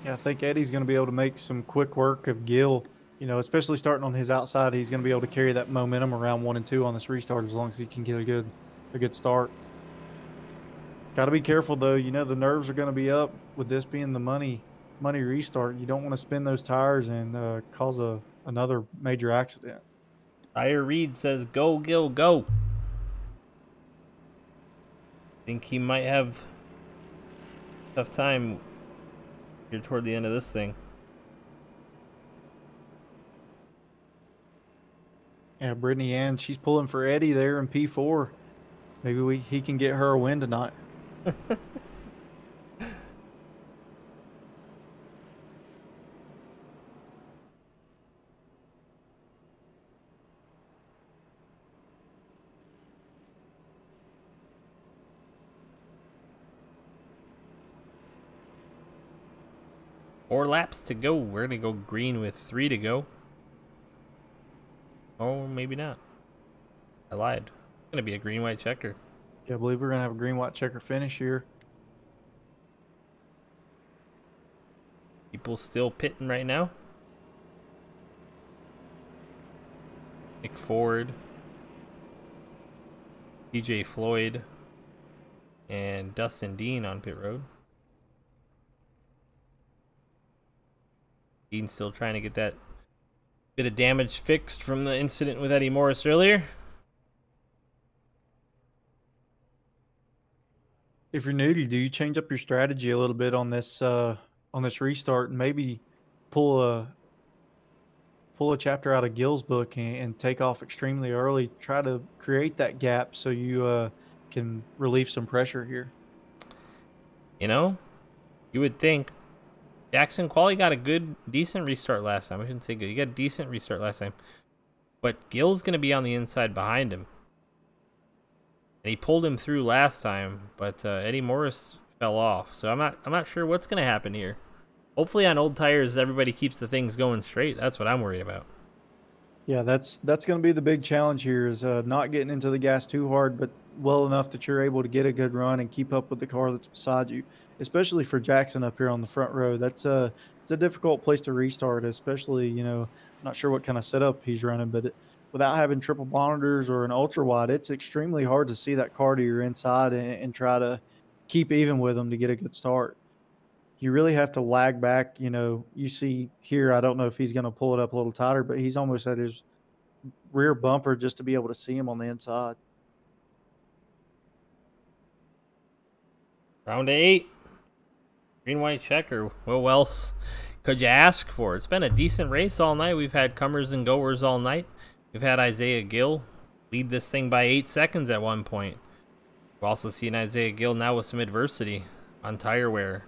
yeah, I think Eddie's going to be able to make some quick work of Gill. You know, especially starting on his outside, he's going to be able to carry that momentum around 1 and 2 on this restart as long as he can get a good start. Got to be careful though. You know, the nerves are going to be up with this being the money restart. You don't want to spin those tires and cause another major accident. Tyre Reed says, "Go, Gil, go." Think he might have a tough time here toward the end of this thing. Yeah, Brittany Ann, she's pulling for Eddie there in P4. Maybe he can get her a win tonight. Four laps to go. We're going to go green with 3 to go. Oh, maybe not. I lied. It's going to be a green-white checker. Yeah, I believe we're going to have a green-white checker finish here. People still pitting right now. Nick Ford, DJ Floyd, and Dustin Dean on pit road. Dean's still trying to get that bit of damage fixed from the incident with Eddie Morris earlier. If you're Nudie, do you change up your strategy a little bit on this restart and maybe pull a chapter out of Gill's book and take off extremely early? Try to create that gap so you can relieve some pressure here. You know, you would think Jackson Qualley got a decent restart last time. I shouldn't say good. He got a decent restart last time. But Gill's going to be on the inside behind him. And he pulled him through last time, but Eddie Morris fell off. So I'm not sure what's going to happen here. Hopefully on old tires, everybody keeps the things going straight. That's what I'm worried about. Yeah, that's going to be the big challenge here is not getting into the gas too hard, but well enough that you're able to get a good run and keep up with the car that's beside you. Especially for Jackson up here on the front row, it's a difficult place to restart. Especially, you know, I'm not sure what kind of setup he's running, but without having triple monitors or an ultra wide, it's extremely hard to see that car to your inside and try to keep even with them to get a good start. You really have to lag back. You know, you see here, I don't know if he's going to pull it up a little tighter, but he's almost at his rear bumper just to be able to see him on the inside. Round 8. Green-white checker. What else could you ask for? It's been a decent race all night. We've had comers and goers all night. We've had Isaiah Gill lead this thing by 8 seconds at one point. We've also seen Isaiah Gill now with some adversity on tire wear.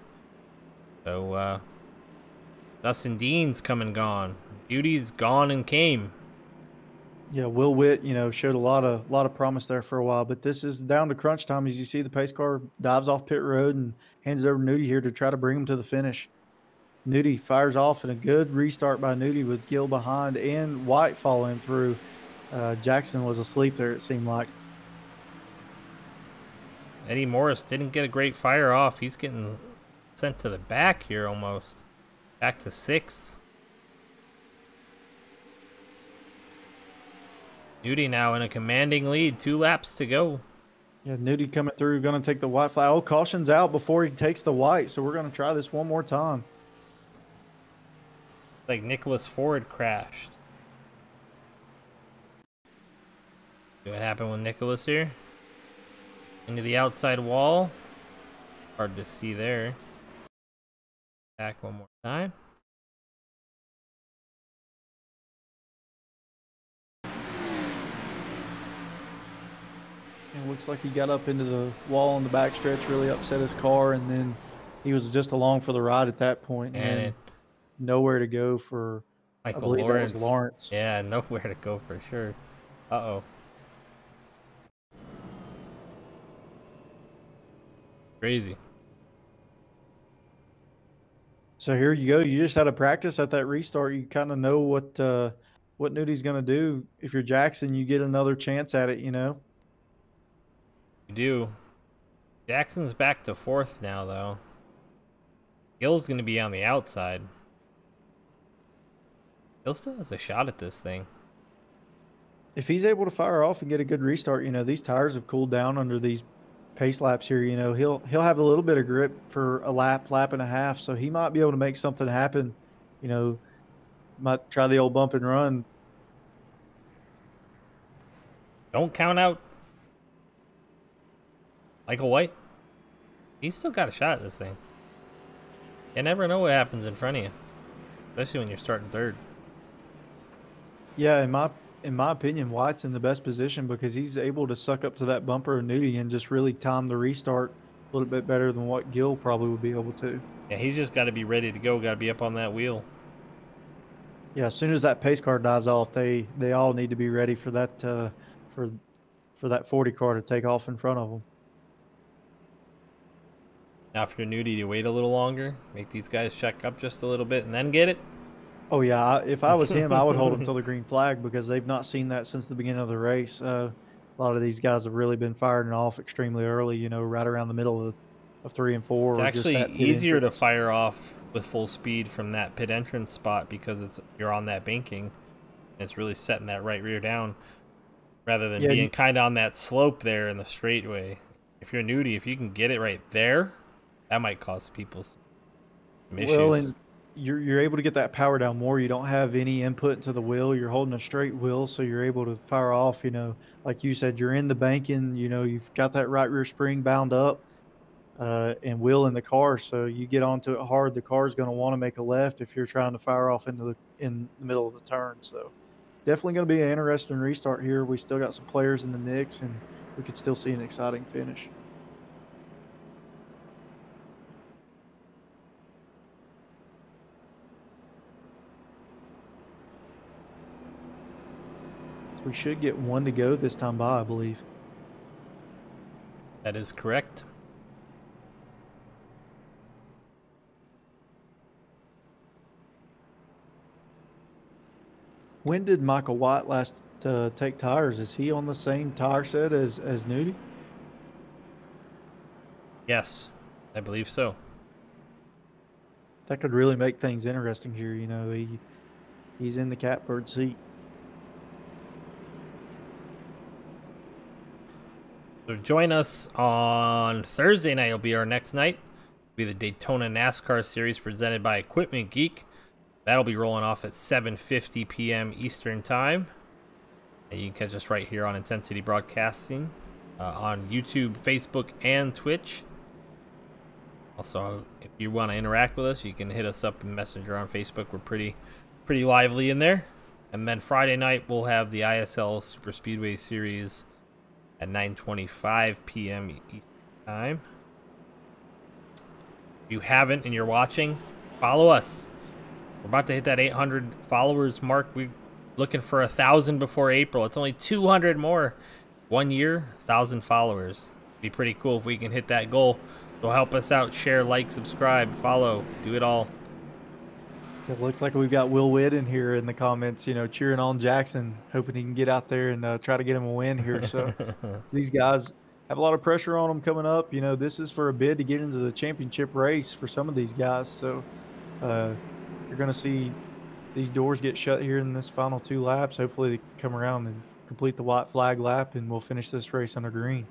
So, Dustin Dean's come and gone. Beauty's gone and came. Yeah, Will Witt, you know, showed a lot of promise there for a while, but this is down to crunch time. As you see, the pace car dives off pit road and hands it over to Nudie here to try to bring him to the finish. Nudie fires off and a good restart by Nudie with Gill behind and White following through. Jackson was asleep there, it seemed like. Eddie Morris didn't get a great fire off. He's getting sent to the back here almost. Back to 6th. Nudie now in a commanding lead. 2 laps to go. Yeah, Nudie coming through, going to take the white flag. Oh, caution's out before he takes the white, so we're going to try this one more time. Like Nicholas Ford crashed. See what happened with Nicholas here? Into the outside wall. Hard to see there. Back one more time. It looks like he got up into the wall on the backstretch, really upset his car, and then he was just along for the ride at that point, and then nowhere to go for, I Michael believe that was Lawrence. Lawrence. Yeah, nowhere to go for sure. Uh-oh. Crazy. So here you go. You just had to practice at that restart. You kind of know what Nudie's going to do. If you're Jackson, you get another chance at it, you know. You do. Jackson's back to 4th now, though. Gill's going to be on the outside. Gill still has a shot at this thing. If he's able to fire off and get a good restart, you know, these tires have cooled down under these pace laps here. You know, he'll have a little bit of grip for a lap and a half, so he might be able to make something happen. You know, might try the old bump and run. Don't count out Michael White. He's still got a shot at this thing. You never know what happens in front of you, especially when you're starting 3rd. Yeah, in my opinion, White's in the best position because he's able to suck up to that bumper of Nudie and just really time the restart a little bit better than what Gill probably would be able to. Yeah, he's just got to be ready to go. Got to be up on that wheel. Yeah, as soon as that pace car dives off, they all need to be ready for that for that 40 car to take off in front of them. Now, if you're nudie, you wait a little longer, make these guys check up just a little bit, and then get it. Oh yeah, if I was him, I would hold him till the green flag because they've not seen that since the beginning of the race. A lot of these guys have really been firing off extremely early. You know, right around the middle of 3 and 4, It's or just actually at pit easier to entrance. fire off with full speed from that pit entrance spot because you're on that banking. And it's really setting that right rear down rather than Yeah, being kind of on that slope there in the straightaway. If you're nudie, if you can get it right there, that might cause people some well, issues. and you're able to get that power down more. You don't have any input into the wheel. You're holding a straight wheel, so you're able to fire off. You know, like you said, you're in the banking. You know, you've got that right rear spring bound up, and wheel in the car, so you get onto it hard. The car's going to want to make a left if you're trying to fire off in the middle of the turn. So definitely going to be an interesting restart here. We still got some players in the mix, and we could still see an exciting finish. So we should get one to go this time by, I believe. That is correct. When did Michael White last take tires? Is he on the same tire set as Nudie? Yes, I believe so. That could really make things interesting here. You know, he's in the catbird seat. So join us on Thursday night. Will be our next night. It'll be the Daytona NASCAR Series presented by Equipment Geek. That'll be rolling off at 7:50 p.m. Eastern Time. And you can catch us right here on Intensity Broadcasting on YouTube, Facebook, and Twitch. Also, if you want to interact with us, you can hit us up in Messenger on Facebook. We're pretty lively in there. And then Friday night, we'll have the ISL Super Speedway Series at 9:25 p.m. Eastern Time. If you haven't and you're watching, follow us. We're about to hit that 800 followers mark. We're looking for 1,000 before April. It's only 200 more. 1 year, 1,000 followers. Be pretty cool if we can hit that goal. So help us out. Share, like, subscribe, follow. Do it all. It looks like we've got Will Witt in here in the comments, you know, cheering on Jackson, hoping he can get out there and try to get him a win here. So these guys have a lot of pressure on them coming up. You know, this is for a bid to get into the championship race for some of these guys. So you're going to see these doors get shut here in this final 2 laps. Hopefully they come around and complete the white flag lap, and we'll finish this race under green.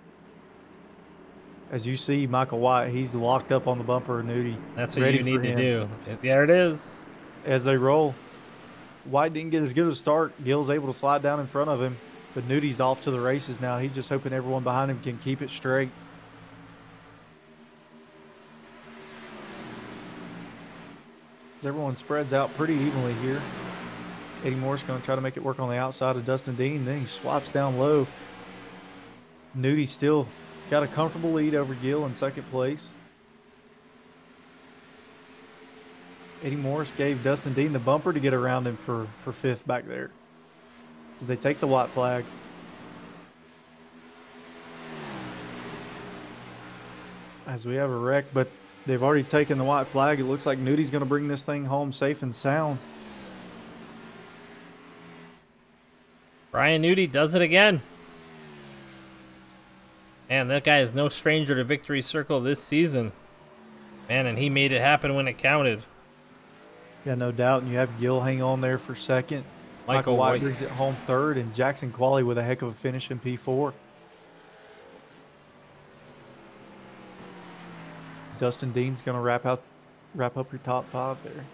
As you see, Michael White, he's locked up on the bumper of Nudie, That's what ready you for need to him. do. There it is. As they roll, White didn't get as good a start. Gill's able to slide down in front of him, but Nudie's off to the races now. He's just hoping everyone behind him can keep it straight. Everyone spreads out pretty evenly here. Eddie Morris going to try to make it work on the outside of Dustin Dean. Then he swaps down low. Nudie still got a comfortable lead over Gill in second place. Eddie Morris gave Dustin Dean the bumper to get around him for fifth back there. As they take the white flag. As we have a wreck, but they've already taken the white flag. It looks like Nudie's going to bring this thing home safe and sound. Brian Nudie does it again. Man, that guy is no stranger to victory circle this season. Man, and he made it happen when it counted. Yeah, no doubt. And you have Gill hang on there for second. Michael White brings it home third, and Jackson Qualley with a heck of a finish in P4. Dustin Dean's going to wrap up your top five there.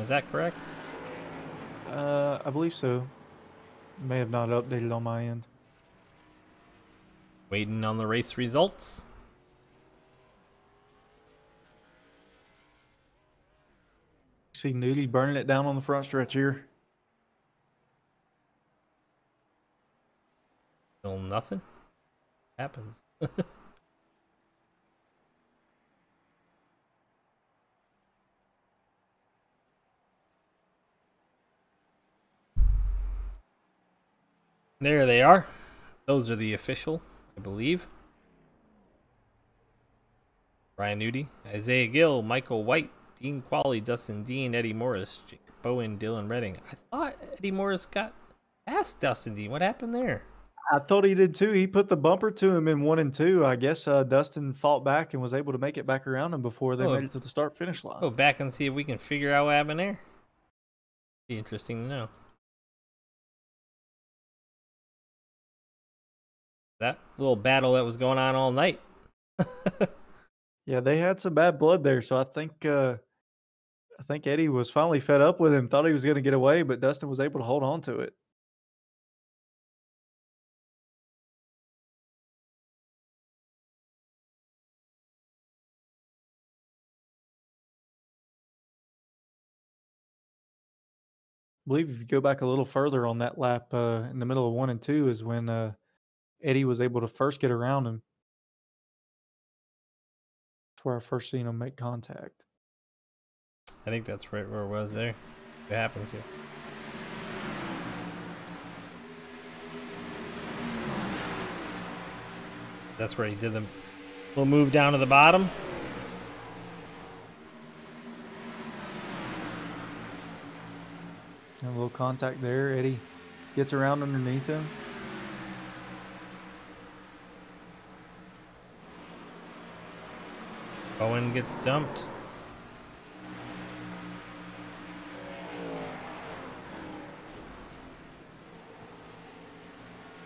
Is that correct? I believe so. May have not updated on my end. Waiting on the race results. See Nudie burning it down on the front stretch here. Still nothing. Happens. There they are. Those are the official, I believe. Brian Nudie, Isaiah Gill, Michael White, Dean Qualley, Dustin Dean, Eddie Morris, Jake Bowen, Dylan Redding. I thought Eddie Morris got past Dustin Dean. What happened there? I thought he did too. He put the bumper to him in 1 and 2. I guess Dustin fought back and was able to make it back around him before they made it to the start-finish line. Go back and see if we can figure out what happened there. Be interesting to know. That little battle that was going on all night. Yeah, they had some bad blood there, so I think Eddie was finally fed up with him, thought he was going to get away, but Dustin was able to hold on to it. I believe if you go back a little further on that lap in the middle of 1 and 2 is when Eddie was able to first get around him. That's where I first seen him make contact. I think that's right where it was there. It happens here. That's where he did the little move down to the bottom. A little contact there. Eddie gets around underneath him. Owen gets dumped.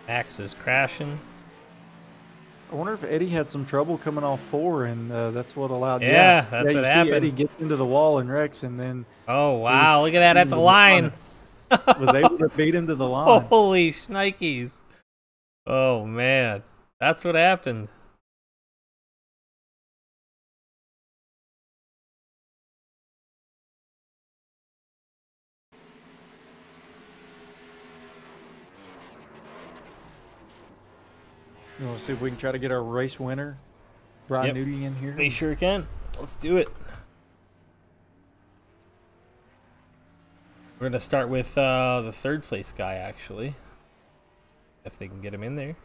Max is crashing. I wonder if Eddie had some trouble coming off 4, and that's what allowed. Yeah, that's what happened. Eddie gets into the wall and wrecks, and then. Oh wow! Look at that at the line. Was able to beat him to the line. Holy shnikes! Oh man, that's what happened. You want to see if we can try to get our race winner, Brian Nudie, in here? We sure can. Let's do it. We're going to start with the third place guy, actually. If they can get him in there.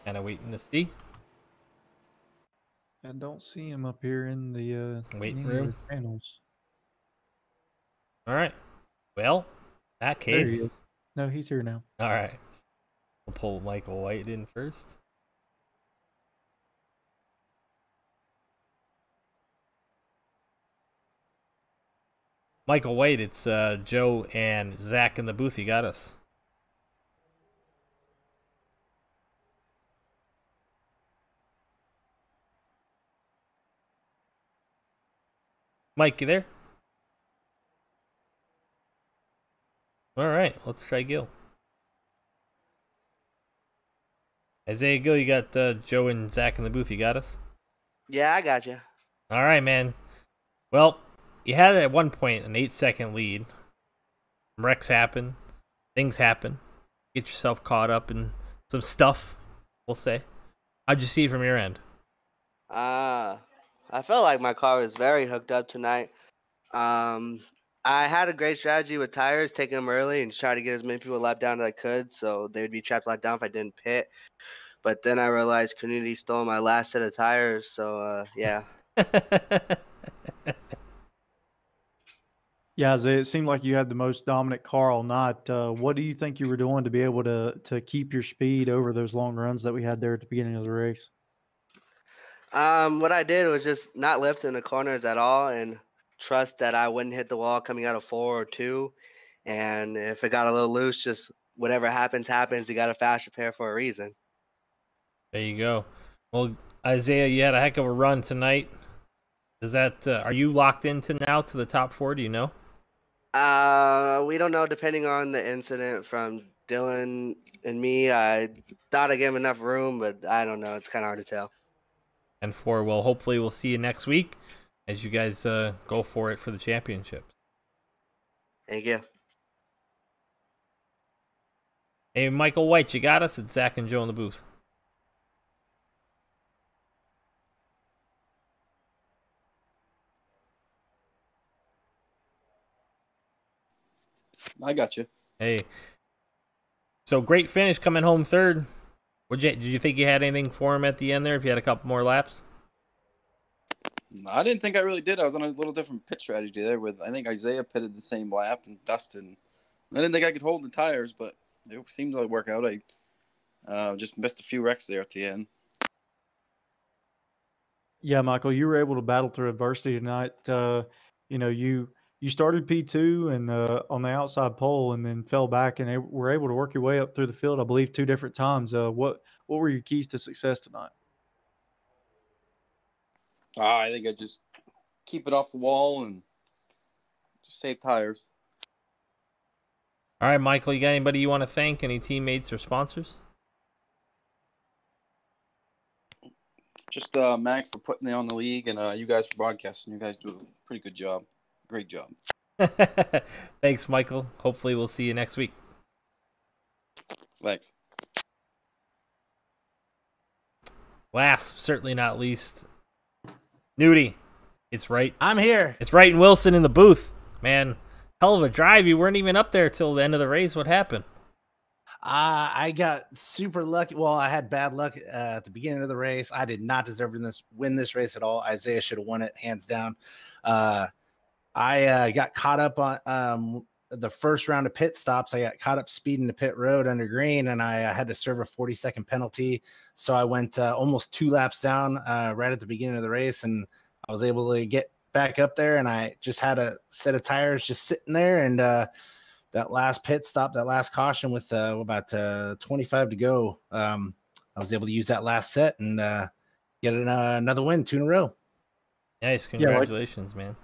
Kind of waiting to see. I don't see him up here in the waiting room panels. All right. Well, in that case. There he is. No, he's here now. All right. We'll pull Michael White in first. Michael White, it's Joe and Zach in the booth. You got us. Mike, you there? All right, let's try Gil. Isaiah Gill, you got Joe and Zach in the booth. You got us? Yeah, I got you. All right, man. Well, you had at one point an 8-second lead. Wrecks happen. Things happen. Get yourself caught up in some stuff, we'll say. How'd you see it from your end? I felt like my car was very hooked up tonight. I had a great strategy with tires, taking them early and try to get as many people lapped down as I could, so they would be trapped lapped down if I didn't pit. But then I realized Community stole my last set of tires, so yeah. Yeah, Isaiah, it seemed like you had the most dominant car all night. What do you think you were doing to be able to keep your speed over those long runs that we had there at the beginning of the race? What I did was just not lift in the corners at all and trust that I wouldn't hit the wall coming out of 4 or 2. And if it got a little loose, just whatever happens, happens. You got to fast repair for a reason. There you go. Well, Isaiah, you had a heck of a run tonight. Does that are you locked into now to the top 4? Do you know? We don't know. Depending on the incident from Dylan and me, I thought I gave him enough room, but I don't know. It's kind of hard to tell. And 4, well, hopefully we'll see you next week as you guys go for it for the championships. Thank you. Hey, Michael White, you got us? It's Zach and Joe in the booth. I got you. Hey. So great finish coming home third. Did you think you had anything for him at the end there if you had a couple more laps? I didn't think I really did. I was on a little different pit strategy there with, I think Isaiah pitted the same lap and Dustin. I didn't think I could hold the tires, but it seemed to work out. I just missed a few wrecks there at the end. Yeah, Michael, you were able to battle through adversity tonight. You started P2 and on the outside pole, and then fell back, and were able to work your way up through the field. I believe 2 different times. What were your keys to success tonight? I think I just keep it off the wall and just save tires. All right, Michael, you got anybody you want to thank? Any teammates or sponsors? Just Max for putting me on the league, and you guys for broadcasting. You guys do a pretty good job. Great job. Thanks, Michael. Hopefully we'll see you next week. Thanks. Last, certainly not least, Nudie. It's right. I'm here. It's Wright and Wilson in the booth. Man, hell of a drive. You weren't even up there till the end of the race. What happened? I got super lucky. Well, I had bad luck at the beginning of the race. I did not deserve to win this race at all. Isaiah should have won it hands down. I got caught up on the first round of pit stops. I got caught up speeding the pit road under green, and I had to serve a 40-second penalty. So I went almost 2 laps down right at the beginning of the race, and I was able to get back up there, and I just had a set of tires just sitting there, and that last pit stop, that last caution with about 25 to go, I was able to use that last set and get another win, 2 in a row. Nice. Congratulations, man.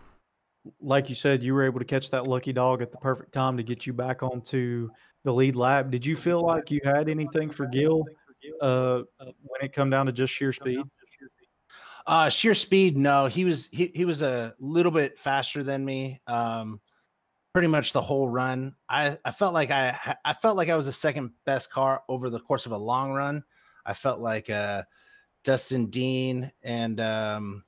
Like you said, you were able to catch that lucky dog at the perfect time to get you back onto the lead lap. Did you feel like you had anything for Gil when it come down to just sheer speed? Sheer speed, no. He was a little bit faster than me. Pretty much the whole run. I felt like I was the second best car over the course of a long run. I felt like Dustin Dean and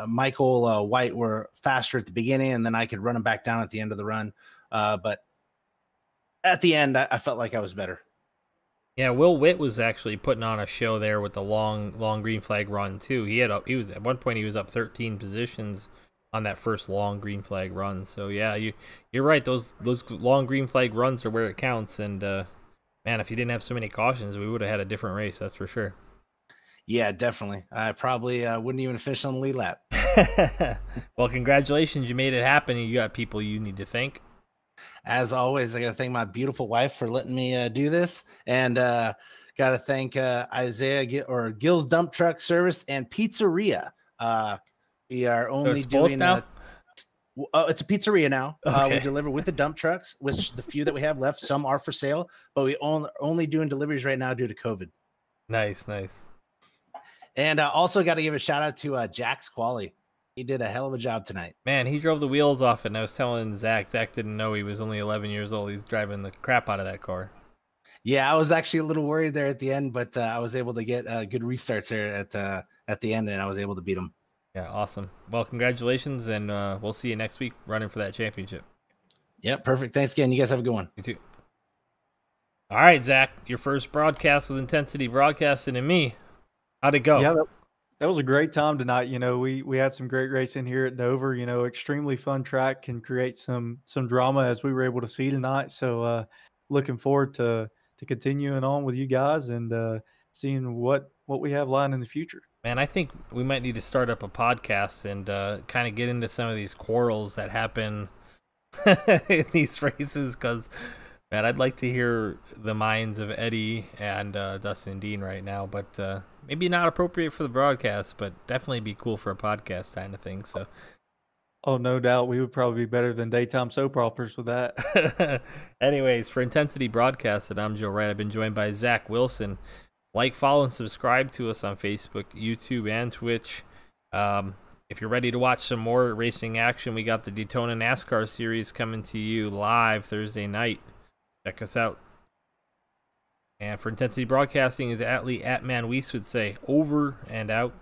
Michael White were faster at the beginning, and then I could run them back down at the end of the run. But at the end, I felt like I was better. Yeah, Will Witt was actually putting on a show there with the long green flag run too. He was at one point he was up 13 positions on that first long green flag run. So yeah, you're right. Those long green flag runs are where it counts. And man, if you didn't have so many cautions, we would have had a different race. That's for sure. Yeah, definitely. I probably wouldn't even finish on the lead lap. Well, congratulations. You made it happen. You got people you need to thank. As always, I got to thank my beautiful wife for letting me do this, and got to thank Isaiah or Gill's Dump Truck Service and Pizzeria. We are only it's both doing now? It's a pizzeria now. Okay. We deliver with the dump trucks, which the few that we have left, some are for sale, but we only doing deliveries right now due to COVID. Nice, nice. And also got to give a shout out to Jack's Quali. He did a hell of a job tonight. Man, he drove the wheels off it, and I was telling Zach didn't know he was only 11 years old. He's driving the crap out of that car. Yeah, I was actually a little worried there at the end, but I was able to get good restarts there at the end, and I was able to beat him. Yeah, awesome. Well, congratulations, and we'll see you next week running for that championship. Yeah, perfect. Thanks again. You guys have a good one. You too. All right, Zach, your first broadcast with Intensity Broadcasting and me. How'd it go? Yeah, that was a great time tonight. You know, we had some great racing here at Dover. You know, extremely fun track, can create some drama as we were able to see tonight. So looking forward to continuing on with you guys and seeing what we have lined in the future. Man, I think we might need to start up a podcast and kind of get into some of these quarrels that happen in these races, because, man, I'd like to hear the minds of Eddie and Dustin Dean right now, but maybe not appropriate for the broadcast, but definitely be cool for a podcast kind of thing. So, oh, no doubt we would probably be better than daytime soap operas with that. Anyways, for Intensity Broadcasting, I'm Joe Wright. I've been joined by Zach Wilson. Like, follow, and subscribe to us on Facebook, YouTube, and Twitch. If you're ready to watch some more racing action, we got the Daytona NASCAR Series coming to you live Thursday night. Check us out. And for Intensity Broadcasting, as Atman Weiss would say, over and out.